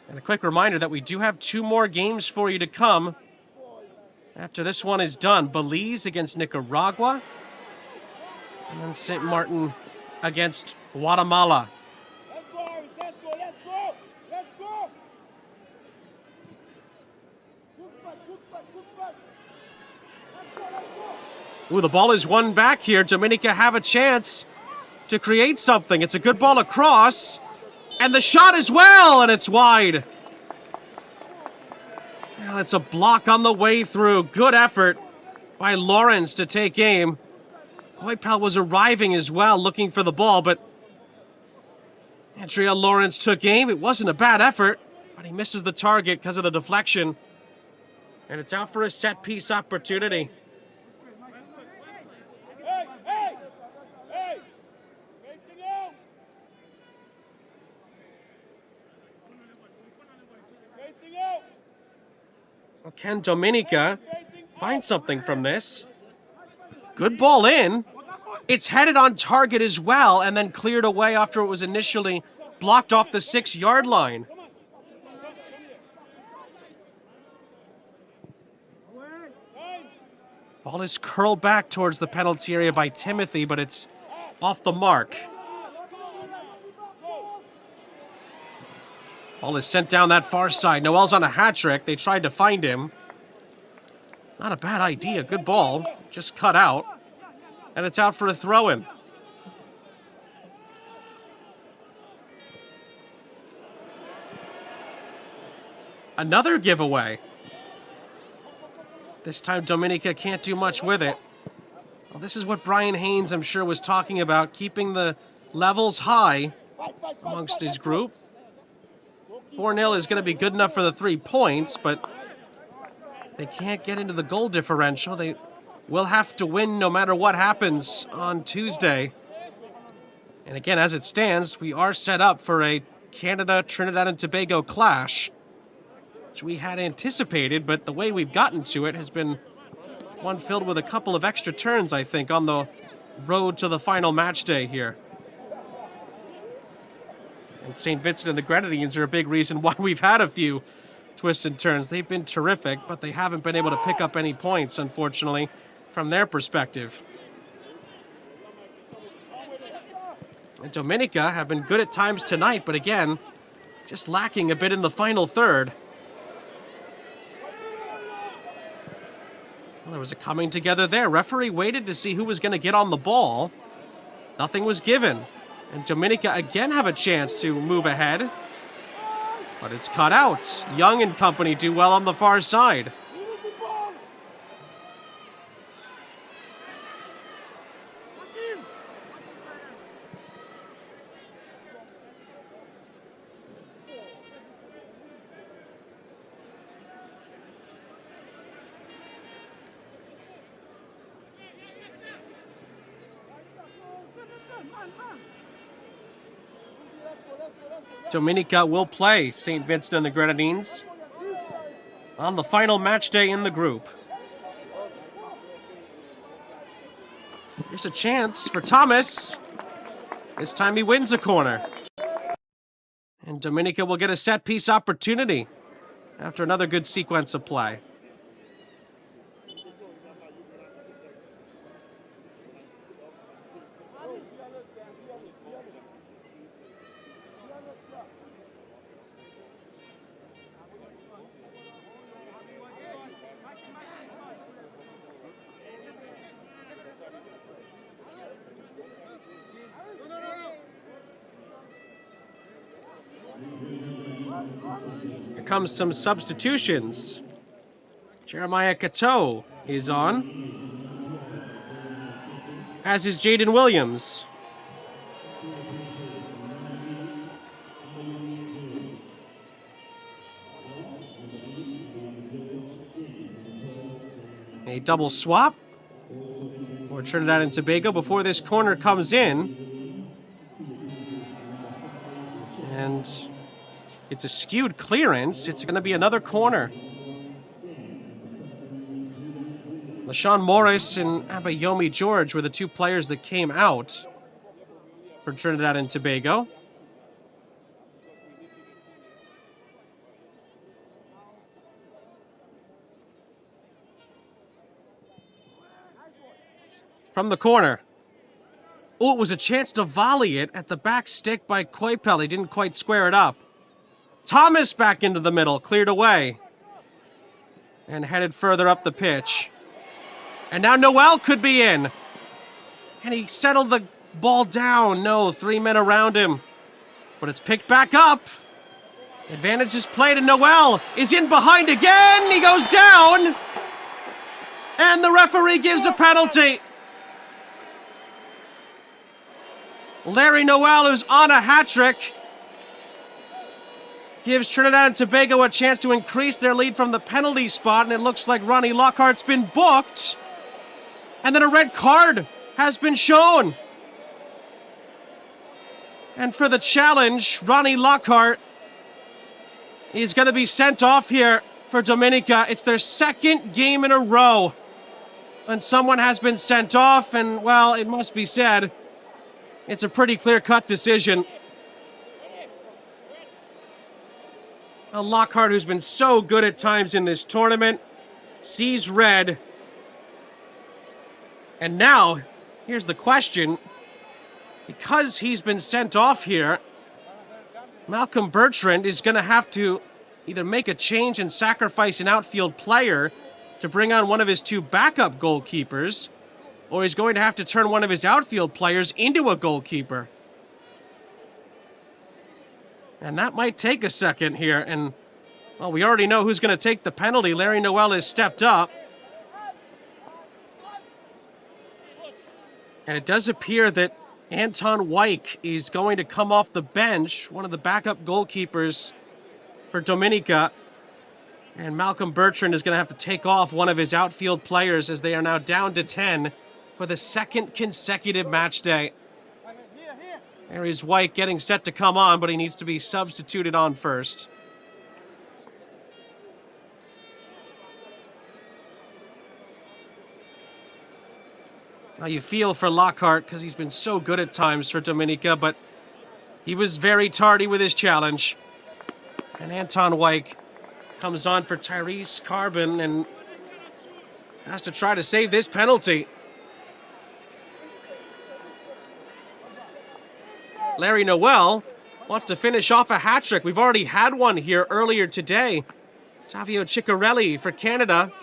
S1: And a quick reminder that we do have 2 more games for you to come after this one is done. Belize against Nicaragua. And then St. Martin against Guatemala. Ooh, the ball is won back here. Dominica have a chance to create something. It's a good ball across. And the shot as well, and it's wide. And it's a block on the way through. Good effort by Lawrence to take aim. Hoypel was arriving as well, looking for the ball, but Andrea Lawrence took aim. It wasn't a bad effort, but he misses the target because of the deflection. And it's out for a set-piece opportunity. Can Dominica find something from this? Good ball in. It's headed on target as well, and then cleared away after it was initially blocked off the 6-yard line. Ball is curled back towards the penalty area by Timothy, but it's off the mark. Ball is sent down that far side. Noel's on a hat trick. They tried to find him. Not a bad idea. Good ball. Just cut out. And it's out for a throw-in. Another giveaway. This time Dominica can't do much with it. Well, this is what Brian Haynes, I'm sure, was talking about, keeping the levels high amongst his group. 4-0 is going to be good enough for the 3 points, but they can't get into the goal differential. They will have to win no matter what happens on Tuesday. And again, as it stands, we are set up for a Canada, Trinidad and Tobago clash, which we had anticipated, but the way we've gotten to it has been one filled with a couple of extra turns, I think, on the road to the final match day here. And St. Vincent and the Grenadines are a big reason why we've had a few twists and turns. They've been terrific, but they haven't been able to pick up any points, unfortunately, from their perspective. And Dominica have been good at times tonight, but again, just lacking a bit in the final third. Well, there was a coming together there. Referee waited to see who was going to get on the ball. Nothing was given. And Dominica again have a chance to move ahead. But it's cut out. Young and company do well on the far side. Dominica will play St. Vincent and the Grenadines on the final match day in the group. Here's a chance for Thomas. This time he wins a corner. And Dominica will get a set-piece opportunity after another good sequence of play. Here comes some substitutions. Jeremiah Cateau is on, as is Jaden Williams. A double swap for Trinidad and Tobago before this corner comes in. And it's a skewed clearance. It's going to be another corner. LaShawn Morris and Abayomi George were the two players that came out for Trinidad and Tobago. From the corner. Oh, it was a chance to volley it at the back stick by Coipel. He didn't quite square it up. Thomas back into the middle, cleared away. And headed further up the pitch. And now Noel could be in. Can he settle the ball down? No, 3 men around him. But it's picked back up. Advantage is played and Noel is in behind again. He goes down. And the referee gives a penalty. Larry Noel, who's on a hat trick, gives Trinidad and Tobago a chance to increase their lead from the penalty spot, and it looks like Ronnie Lockhart's been booked. And then a red card has been shown. And for the challenge, Ronnie Lockhart is going to be sent off here for Dominica. It's their second game in a row. And someone has been sent off, and, well, it must be said, it's a pretty clear-cut decision. Lockhart, who's been so good at times in this tournament, sees red. And now, here's the question. Because he's been sent off here, Malcolm Bertrand is going to have to either make a change and sacrifice an outfield player to bring on one of his two backup goalkeepers, or he's going to have to turn one of his outfield players into a goalkeeper. And that might take a second here, and, well, we already know who's going to take the penalty. Larry Noel has stepped up. And it does appear that Anton Wyke is going to come off the bench, one of the backup goalkeepers for Dominica. And Malcolm Bertrand is going to have to take off one of his outfield players as they are now down to 10 for the second consecutive match day. There is Wyke getting set to come on, but he needs to be substituted on first. Now you feel for Lockhart because he's been so good at times for Dominica, but he was very tardy with his challenge. And Anton Wyke comes on for Tyrese Carbon and has to try to save this penalty. Larry Noel wants to finish off a hat trick. We've already had one here earlier today. Tavio Ciccarelli for Canada.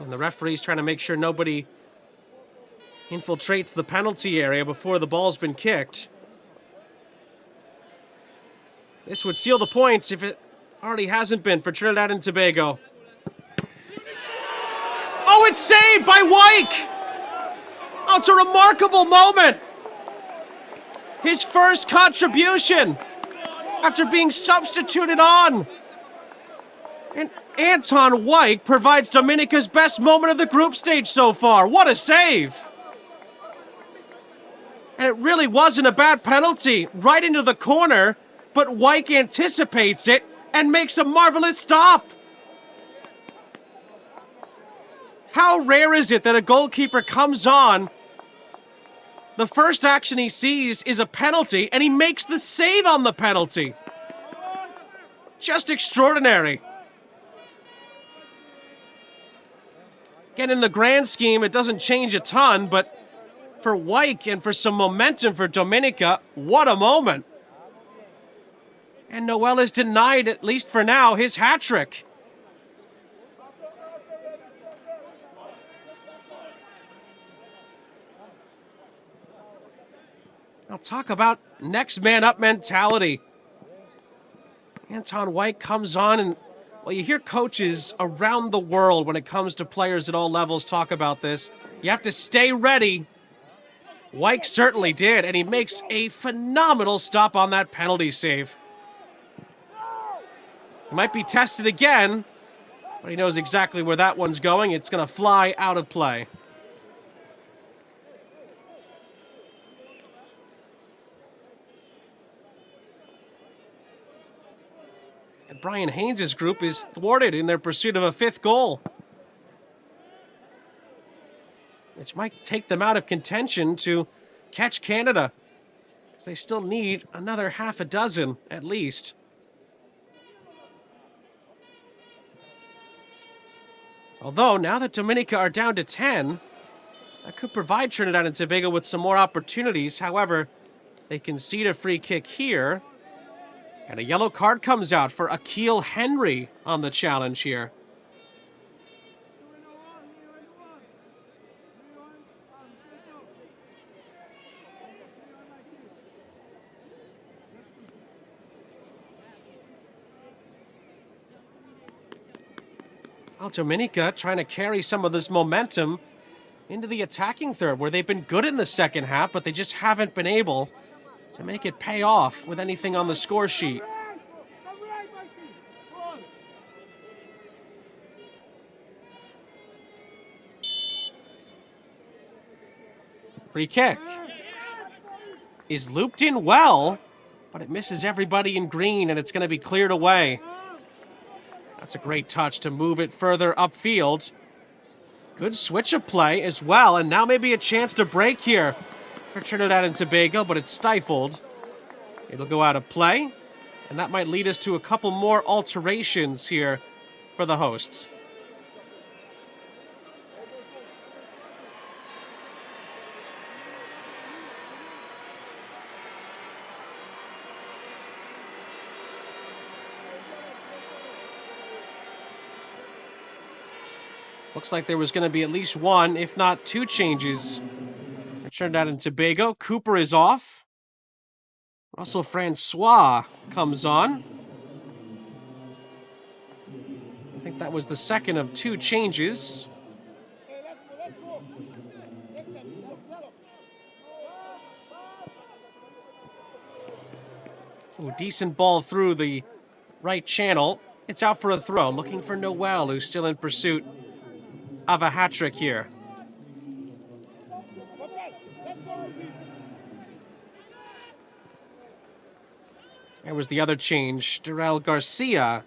S1: And the referee's trying to make sure nobody infiltrates the penalty area before the ball's been kicked. This would seal the points if it already hasn't been for Trinidad and Tobago. Oh, it's saved by Wyke! Oh, it's a remarkable moment! His first contribution after being substituted on. And Anton Wyke provides Dominica's best moment of the group stage so far. What a save! And it really wasn't a bad penalty. Right into the corner, but Wyke anticipates it and makes a marvelous stop. How rare is it that a goalkeeper comes on, the first action he sees is a penalty, and he makes the save on the penalty? Just extraordinary. Again, in the grand scheme, it doesn't change a ton, but for Wyke and for some momentum for Dominica, what a moment. And Noel is denied, at least for now, his hat trick. I'll talk about next man up mentality. Anton Wyke comes on and, well, you hear coaches around the world when it comes to players at all levels talk about this. You have to stay ready. Wyke certainly did, and he makes a phenomenal stop on that penalty save. He might be tested again, but he knows exactly where that one's going. It's going to fly out of play. And Brian Haynes' group is thwarted in their pursuit of a fifth goal, which might take them out of contention to catch Canada, because they still need another half a dozen at least. Although, now that Dominica are down to 10, that could provide Trinidad and Tobago with some more opportunities. However, they concede a free kick here, and a yellow card comes out for Akil Henry on the challenge here. Well, Dominica trying to carry some of this momentum into the attacking third, where they've been good in the second half, but they just haven't been able to make it pay off with anything on the score sheet. Free kick is looped in well, but it misses everybody in green, and it's going to be cleared away. That's a great touch to move it further upfield. Good switch of play as well, and now maybe a chance to break here for Trinidad and Tobago, but it's stifled. It'll go out of play, and that might lead us to a couple more alterations here for the hosts. Looks like there was going to be at least one, if not two changes for Trinidad and Tobago. Cooper is off. Russell Francois comes on. I think that was the second of two changes. Ooh, decent ball through the right channel. It's out for a throw. Looking for Noel, who's still in pursuit of a hat-trick here. There was the other change. Durrell Garcia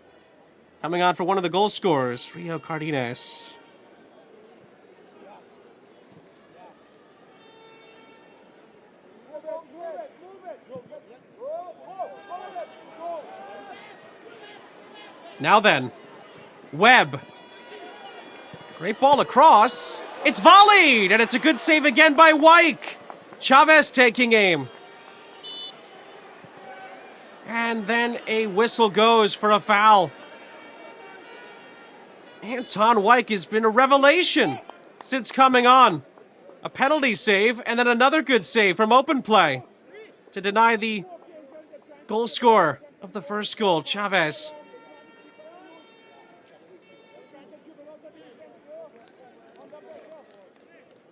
S1: coming on for one of the goal scorers, Rio Cardenas. Now then, Webb. Great ball across. It's volleyed, and it's a good save again by Wyke. Chavez taking aim. And then a whistle goes for a foul. Anton Wyke has been a revelation since coming on. A penalty save, and then another good save from open play to deny the goal scorer of the first goal, Chavez.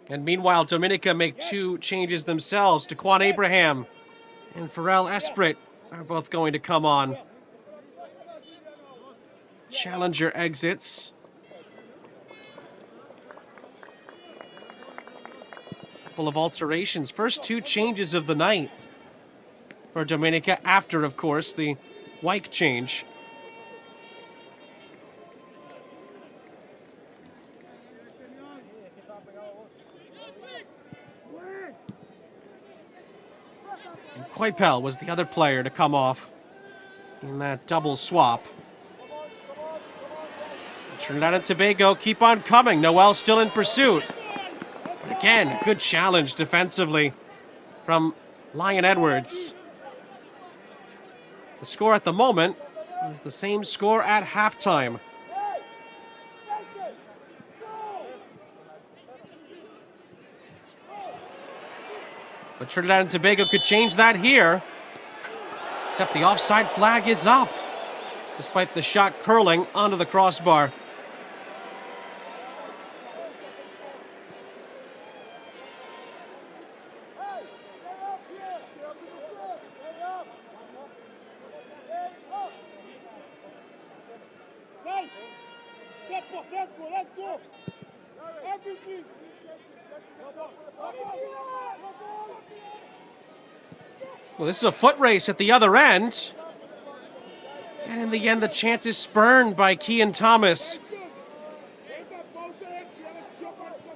S1: And meanwhile, Dominica make two changes themselves. Daquan Abraham and Pharrell Esprit are both going to come on. Challenger exits. Couple of alterations. First two changes of the night for Dominica after, of course, the Wyke change. And Coipel was the other player to come off in that double swap. Trinidad and Tobago keep on coming. Noel still in pursuit. But again, a good challenge defensively from Lion Edwards. The score at the moment is the same score at halftime. But Trinidad and Tobago could change that here. Except the offside flag is up, despite the shot curling onto the crossbar. Well, this is a foot race at the other end. And in the end, the chance is spurned by Kean Thomas.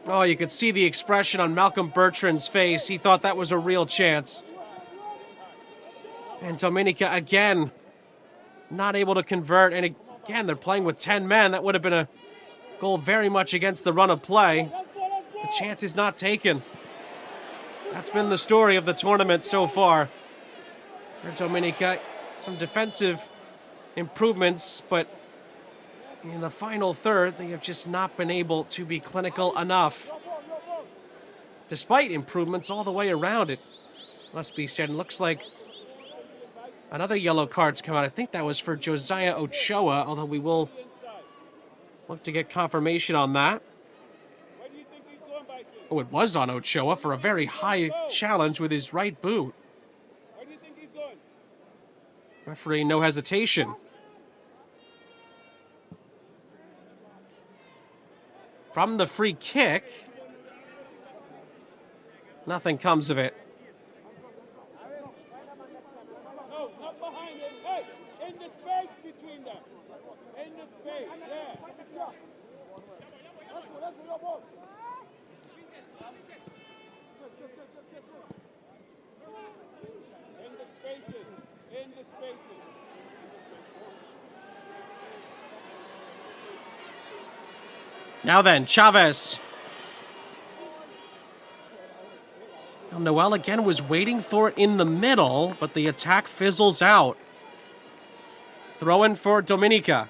S1: Oh, you could see the expression on Malcolm Bertrand's face. He thought that was a real chance. And Dominica, again, not able to convert. And again, they're playing with 10 men. That would have been a goal very much against the run of play. The chance is not taken. That's been the story of the tournament so far. For Dominica, some defensive improvements, but in the final third, they have just not been able to be clinical enough. Despite improvements all the way around, it must be said. It looks like another yellow card's come out. I think that was for Josiah Ochoa, although we will look to get confirmation on that. Oh, it was on Ochoa for a very high challenge with his right boot. Referee, no hesitation. From the free kick, nothing comes of it.
S2: No, not behind him. Hey, in the space between them. In the space.
S1: Now then, Chavez. Now Noel again was waiting for it in the middle, but the attack fizzles out. Throw in for Dominica.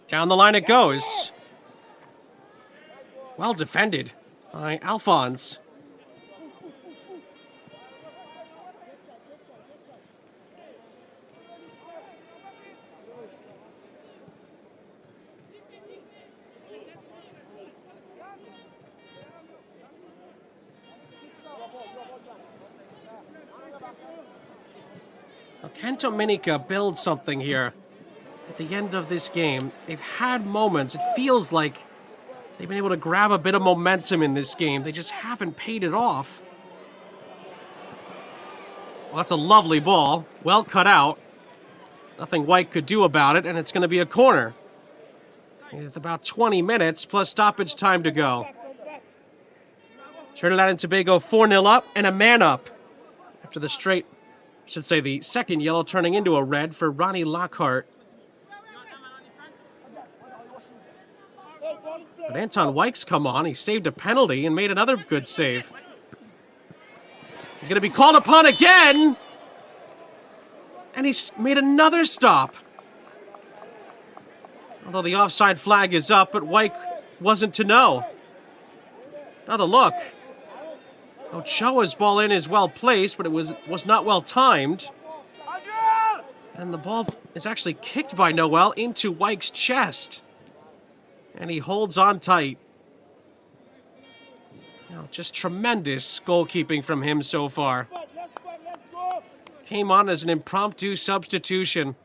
S1: Down the line it goes. Well defended by Alphonse. So can Dominica build something here at the end of this game? They've had moments. It feels like they've been able to grab a bit of momentum in this game. They just haven't paid it off. Well, that's a lovely ball. Well cut out. Nothing White could do about it, and it's going to be a corner. With about 20 minutes plus stoppage time to go. Trinidad and Tobago 4-0 up and a man up. After the the second yellow turning into a red for Ronnie Lockhart. But Anton Wykes come on. He saved a penalty and made another good save. He's going to be called upon again. And he's made another stop. Although the offside flag is up, but Wyke wasn't to know. Another look. Ochoa's ball in is well placed, but it was not well timed. And the ball is actually kicked by Noel into Wyke's chest. And he holds on tight. Just tremendous goalkeeping from him so far. Came on as an impromptu substitution.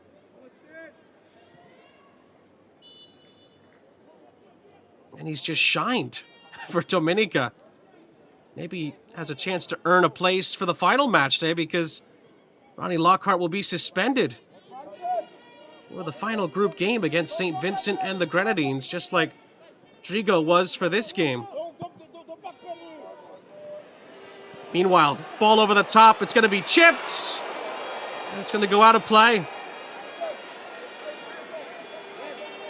S1: And he's just shined for Dominica. Maybe has a chance to earn a place for the final match day because Ronnie Lockhart will be suspended for the final group game against St. Vincent and the Grenadines, just like Drigo was for this game. Meanwhile, ball over the top. It's going to be chipped. And it's going to go out of play.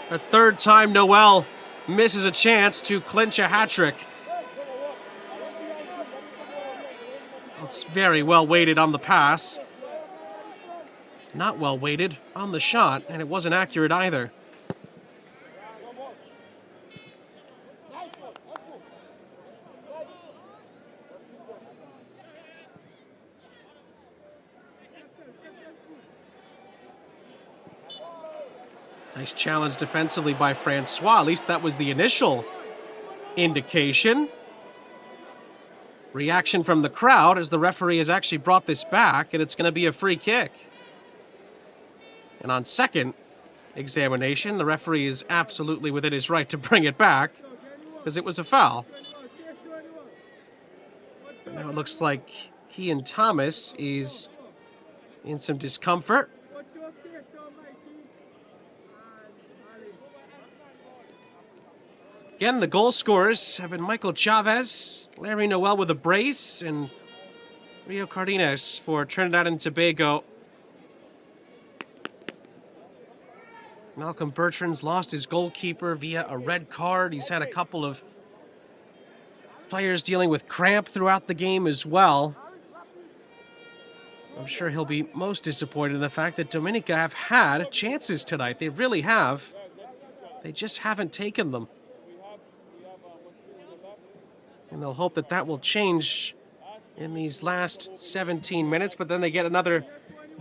S1: A third time Noel misses a chance to clinch a hat-trick. It's very well weighted on the pass. Not well weighted on the shot, and it wasn't accurate either. Nice challenge defensively by Francois. At least that was the initial indication. Reaction from the crowd as the referee has actually brought this back, and it's going to be a free kick. And on second examination, the referee is absolutely within his right to bring it back because it was a foul. But now it looks like Kean Thomas is in some discomfort. Again, the goal scorers have been Michael Chavez, Larry Noel with a brace, and Rio Cardenas for Trinidad and Tobago. Malcolm Bertrand's lost his goalkeeper via a red card. He's had a couple of players dealing with cramp throughout the game as well. I'm sure he'll be most disappointed in the fact that Dominica have had chances tonight. They really have. They just haven't taken them. And they'll hope that that will change in these last 17 minutes. But then they get another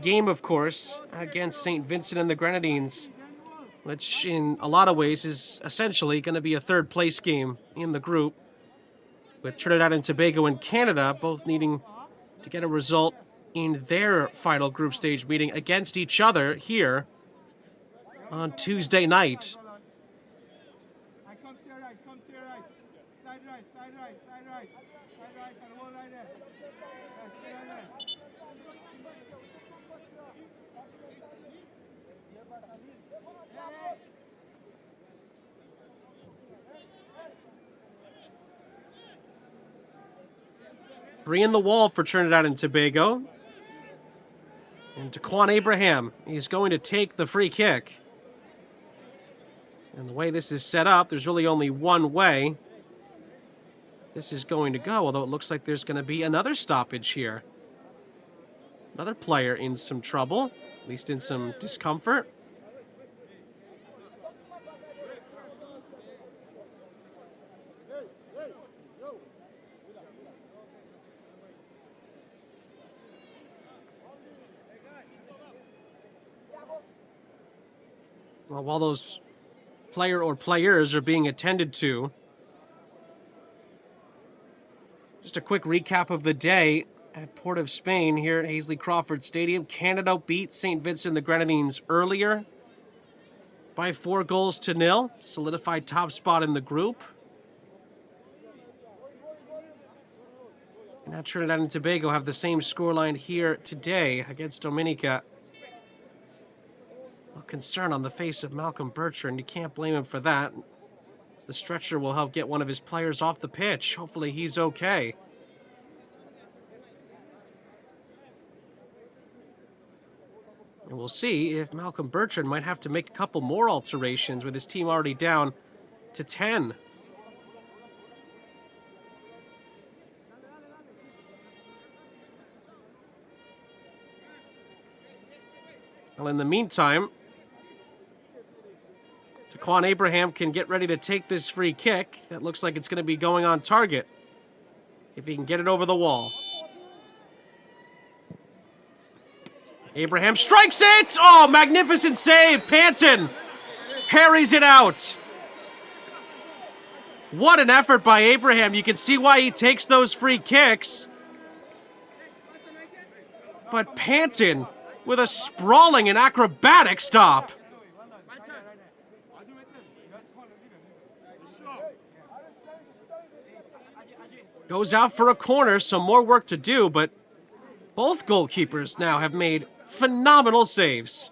S1: game, of course, against St. Vincent and the Grenadines, which in a lot of ways is essentially going to be a third-place game in the group, with Trinidad and Tobago and Canada both needing to get a result in their final group stage meeting against each other here on Tuesday night. Three in the wall for Trinidad and Tobago. And Daquan Abraham, he's going to take the free kick. And the way this is set up, there's really only one way this is going to go, although it looks like there's going to be another stoppage here. Another player in some trouble, at least in some discomfort. Well, while those player or players are being attended to, just a quick recap of the day at Port of Spain here at Hazley Crawford Stadium. Canada beat St. Vincent the Grenadines earlier by 4-0, solidified top spot in the group. Now Trinidad and Tobago have the same scoreline here today against Dominica. A concern on the face of Malcolm Bertrand. You can't blame him for that. The stretcher will help get one of his players off the pitch. Hopefully he's okay. And we'll see if Malcolm Bertrand might have to make a couple more alterations with his team already down to 10. Well, in the meantime, Daquan Abraham can get ready to take this free kick. That looks like it's going to be going on target if he can get it over the wall. Abraham strikes it! Oh, magnificent save! Panton parries it out. What an effort by Abraham. You can see why he takes those free kicks. But Panton with a sprawling and acrobatic stop. Goes out for a corner, so more work to do, but both goalkeepers now have made phenomenal saves.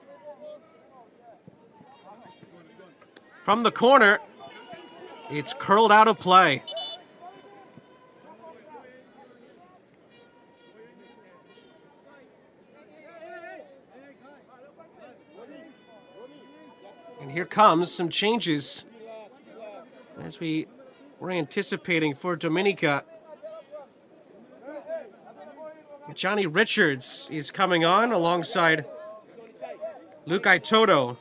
S1: From the corner, it's curled out of play. And here comes some changes as we were anticipating for Dominica. Johnny Richards is coming on alongside Luke Itoto.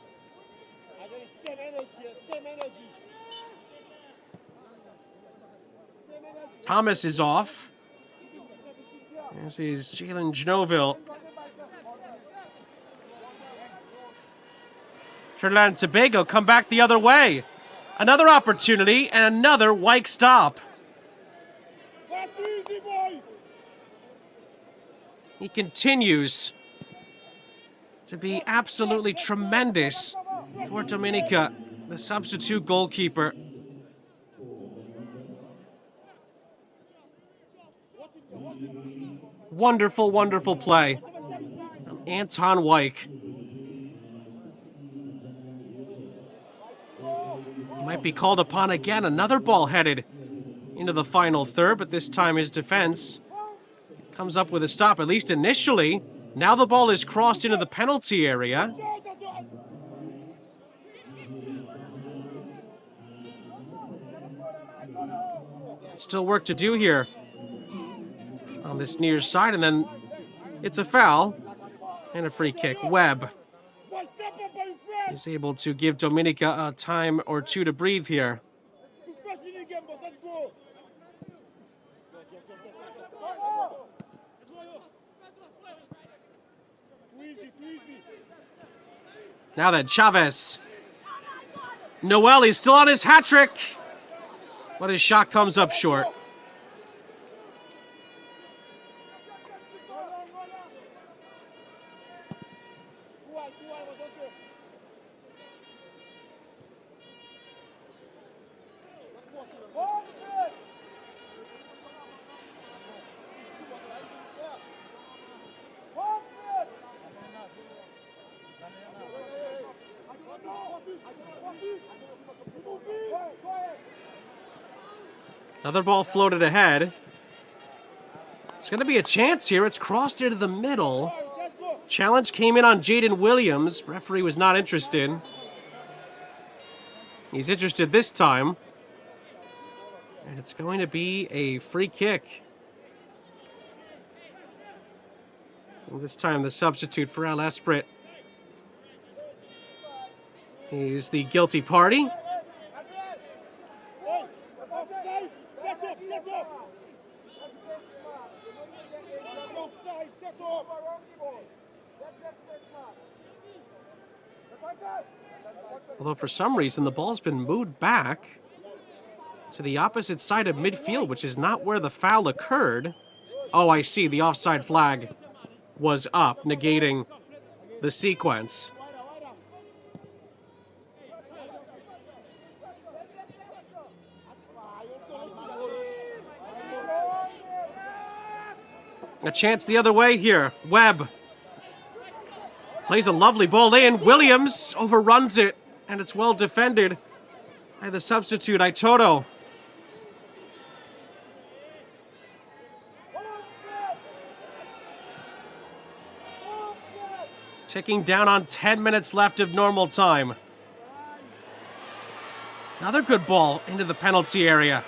S1: Thomas is off. This is Jalen Genoville. Trinidad and Tobago come back the other way. Another opportunity and another Wyke stop. He continues to be absolutely tremendous for Dominica, the substitute goalkeeper. Wonderful, wonderful play from Anton Wyke. He might be called upon again. Another ball headed into the final third, but this time his defense comes up with a stop, at least initially. Now the ball is crossed into the penalty area. Still work to do here on this near side, and then it's a foul and a free kick. Webb is able to give Dominica a time or two to breathe here. Now then, Chavez. Noel, he's still on his hat trick, but his shot comes up short. Another ball floated ahead. It's going to be a chance here. It's crossed into the middle. Challenge came in on Jaden Williams. Referee was not interested. He's interested this time. And it's going to be a free kick. And this time the substitute for Al Esprit is the guilty party. Although for some reason the ball's been moved back to the opposite side of midfield, which is not where the foul occurred. Oh, I see. The offside flag was up, negating the sequence. A chance the other way here. Webb plays a lovely ball in. Williams overruns it, and it's well defended by the substitute, Itoto. Ticking down on 10 minutes left of normal time. Another good ball into the penalty area.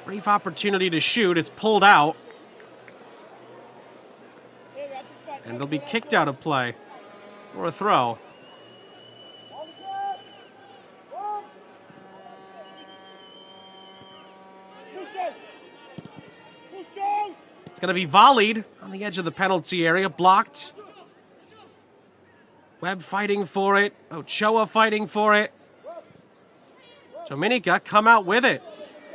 S1: Brief opportunity to shoot. It's pulled out. And it'll be kicked out of play. Or a throw. It's going to be volleyed on the edge of the penalty area. Blocked. Webb fighting for it. Ochoa fighting for it. Dominica come out with it,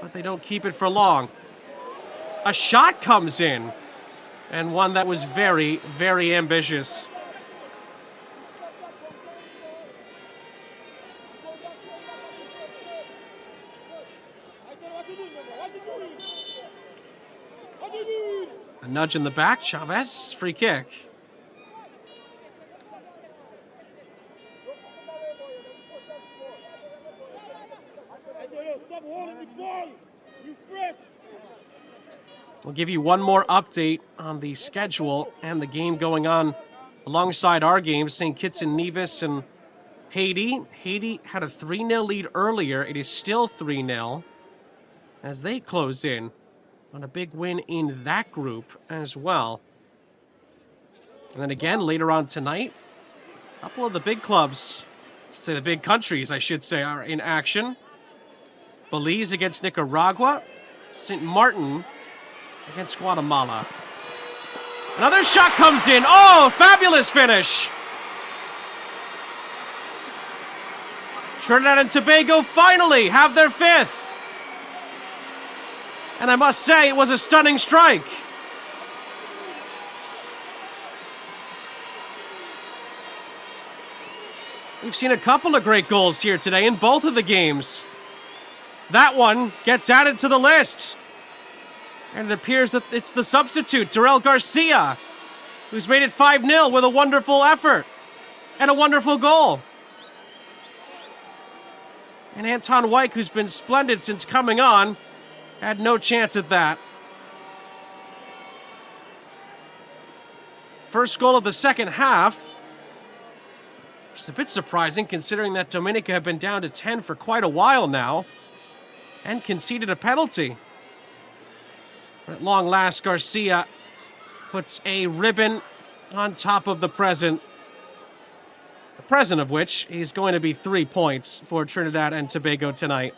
S1: but they don't keep it for long. A shot comes in, and one that was very, very ambitious. A nudge in the back. Chavez, free kick. We'll give you one more update on the schedule and the game going on alongside our games. St. Kitts and Nevis and Haiti. Haiti had a 3-0 lead earlier. It is still 3-0 as they close in on a big win in that group as well. And then again, later on tonight, a couple of the big clubs, the big countries, I should say, are in action. Belize against Nicaragua. St. Martin against Guatemala. Another shot comes in. Oh, fabulous finish. Trinidad and Tobago finally have their fifth. And I must say, it was a stunning strike. We've seen a couple of great goals here today in both of the games. That one gets added to the list. And it appears that it's the substitute, Darrell Garcia, who's made it 5-0 with a wonderful effort and a wonderful goal. And Anton Wyke, who's been splendid since coming on, had no chance at that. First goal of the second half. It's a bit surprising considering that Dominica have been down to 10 for quite a while now and conceded a penalty. At long last, Garcia puts a ribbon on top of the present. The present of which is going to be 3 points for Trinidad and Tobago tonight.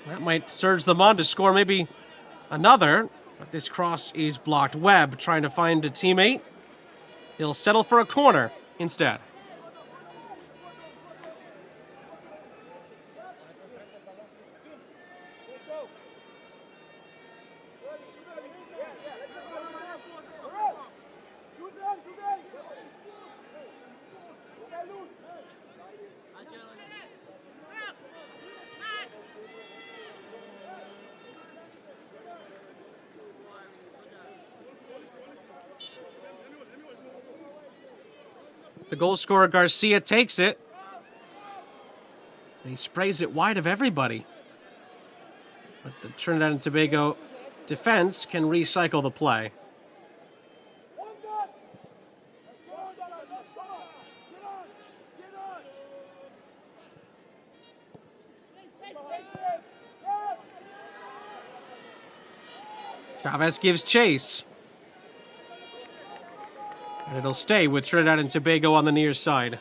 S1: That might surge them on to score maybe another, but this cross is blocked. Webb trying to find a teammate. He'll settle for a corner instead. The goal scorer, Garcia, takes it. He sprays it wide of everybody. But the Trinidad and Tobago defense can recycle the play. Chavez gives chase. And it'll stay with Trinidad and Tobago on the near side.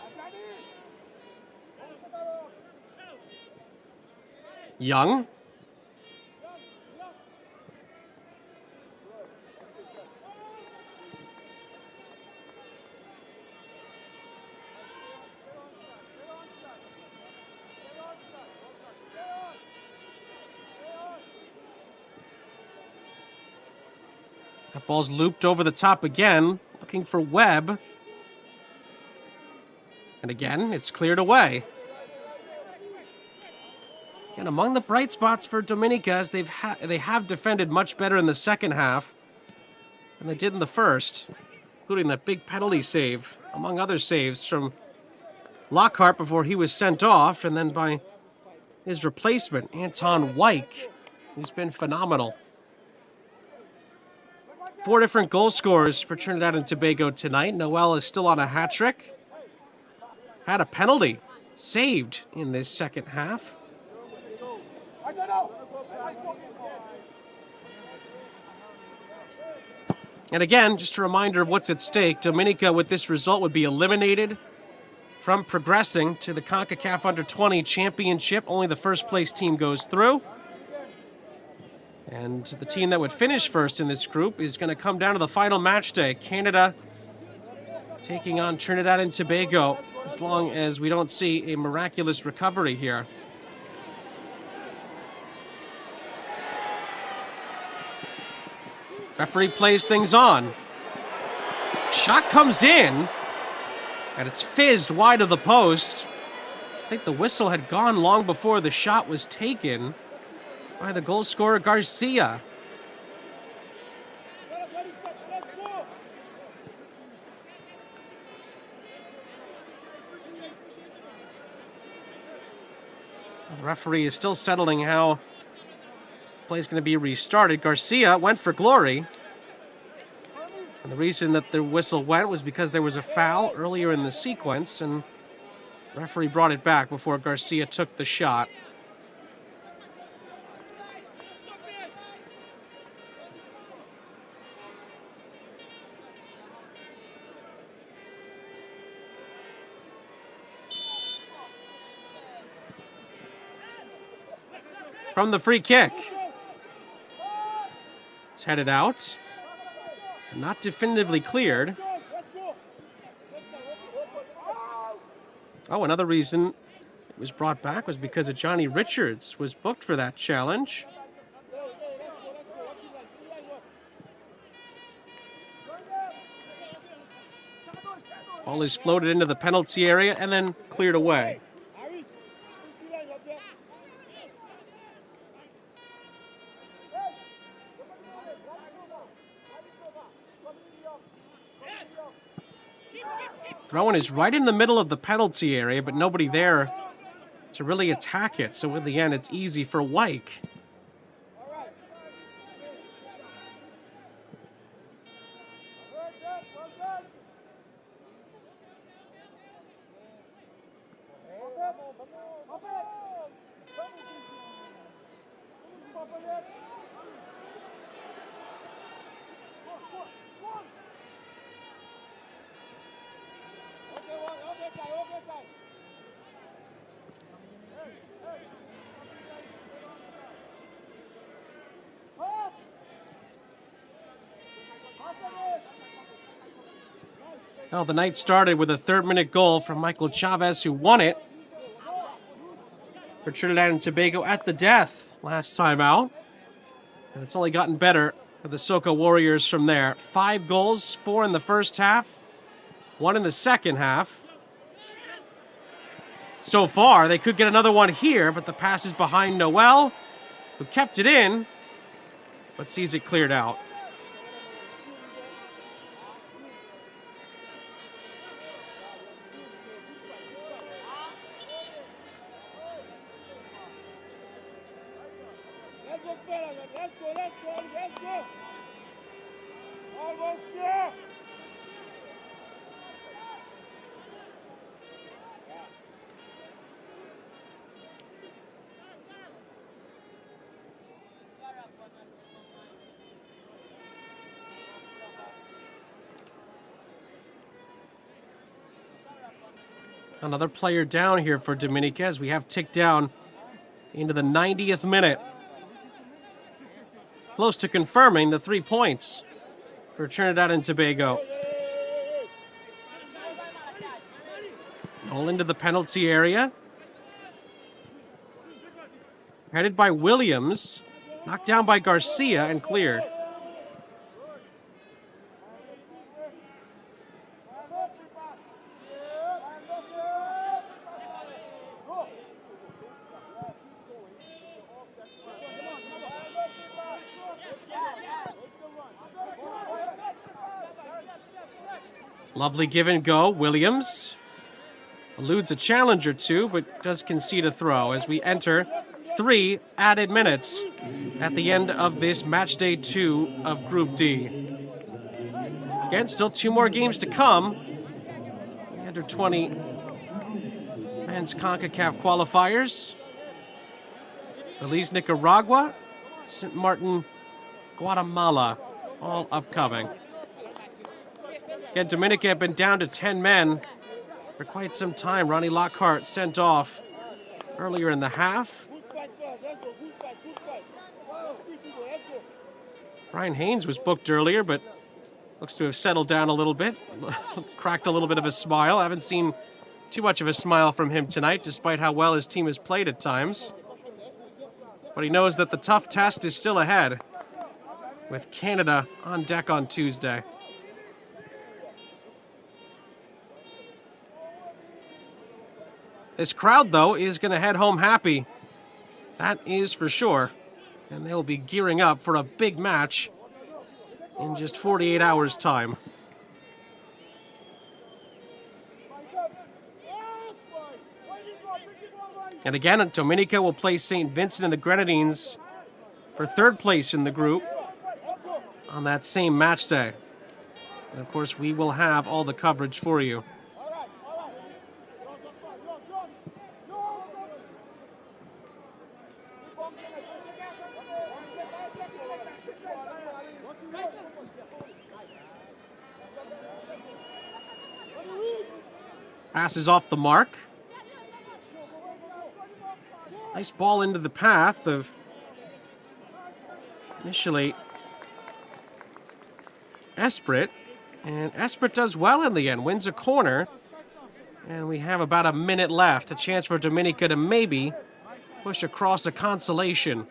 S1: Young. That ball's looped over the top again, looking for Webb. And again, it's cleared away. Again, among the bright spots for Dominica, as they have defended much better in the second half than they did in the first, including that big penalty save, among other saves from Lockhart before he was sent off, and then by his replacement, Anton Wyke, who's been phenomenal. 4 different goal scorers for Trinidad and Tobago tonight. Noel is still on a hat trick. Had a penalty saved in this second half. And again, just a reminder of what's at stake. Dominica, with this result, would be eliminated from progressing to the CONCACAF Under-20 Championship. Only the first place team goes through. And the team that would finish first in this group is going to come down to the final match day. Canada taking on Trinidad and Tobago, as long as we don't see a miraculous recovery here. Referee plays things on. Shot comes in, and it's fizzed wide of the post. I think the whistle had gone long before the shot was taken by the goal scorer, Garcia. The referee is still settling how the play is going to be restarted. Garcia went for glory. And the reason that the whistle went was because there was a foul earlier in the sequence, and the referee brought it back before Garcia took the shot. From the free kick. It's headed out. Not definitively cleared. Oh, another reason it was brought back was because of Johnny Richards was booked for that challenge. Ball is floated into the penalty area and then cleared away. Throw-in is right in the middle of the penalty area, but nobody there to really attack it. So in the end, it's easy for Wyke. Well, the night started with a third-minute goal from Michael Chavez, who won it for Trinidad and Tobago at the death last time out. And it's only gotten better for the Soca Warriors from there. 5 goals, 4 in the first half, 1 in the second half. So far, they could get another one here, but the pass is behind Noel, who kept it in, but sees it cleared out.
S2: go, fellas. Let's go, let's go, let's go. Almost there.
S1: Another player down here for Dominica as we have ticked down into the 90th minute. Close to confirming the 3 points for Trinidad and Tobago. All into the penalty area. Headed by Williams. Knocked down by Garcia and cleared. Lovely give and go. Williams eludes a challenge or two, but does concede a throw as we enter 3 added minutes at the end of this match day 2 of Group D. Again, still 2 more games to come. The under 20 men's CONCACAF qualifiers. Belize, Nicaragua, St. Martin, Guatemala, all upcoming. Again, Dominica have been down to 10 men for quite some time. Ronnie Lockhart sent off earlier in the half. Brian Haynes was booked earlier, but looks to have settled down a little bit. Cracked a little bit of a smile. I haven't seen too much of a smile from him tonight, despite how well his team has played at times. But he knows that the tough test is still ahead, with Canada on deck on Tuesday. This crowd, though, is going to head home happy. That is for sure. And they'll be gearing up for a big match in just 48 hours' time. And again, Dominica will play St. Vincent and the Grenadines for 3rd place in the group on that same match day. And of course, we will have all the coverage for you. Passes off the mark. Nice ball into the path of initially Esprit. And Esprit does well in the end, wins a corner. And we have about a minute left. A chance for Dominica to maybe push across a consolation.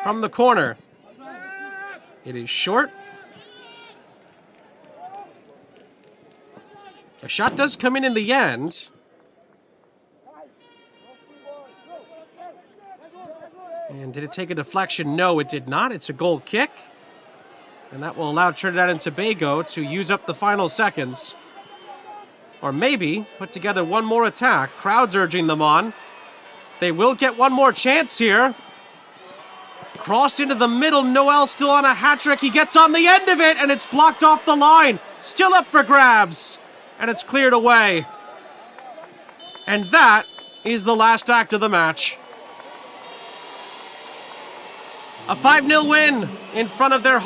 S1: From the corner. It is short. A shot does come in the end. And did it take a deflection? No, it did not. It's a goal kick. And that will allow Trinidad and Tobago to use up the final seconds. Or maybe put together one more attack. Crowd's urging them on. They will get one more chance here. Cross into the middle. Noel still on a hat-trick. He gets on the end of it, and it's blocked off the line. Still up for grabs. And it's cleared away. And that is the last act of the match. A 5-0 win in front of their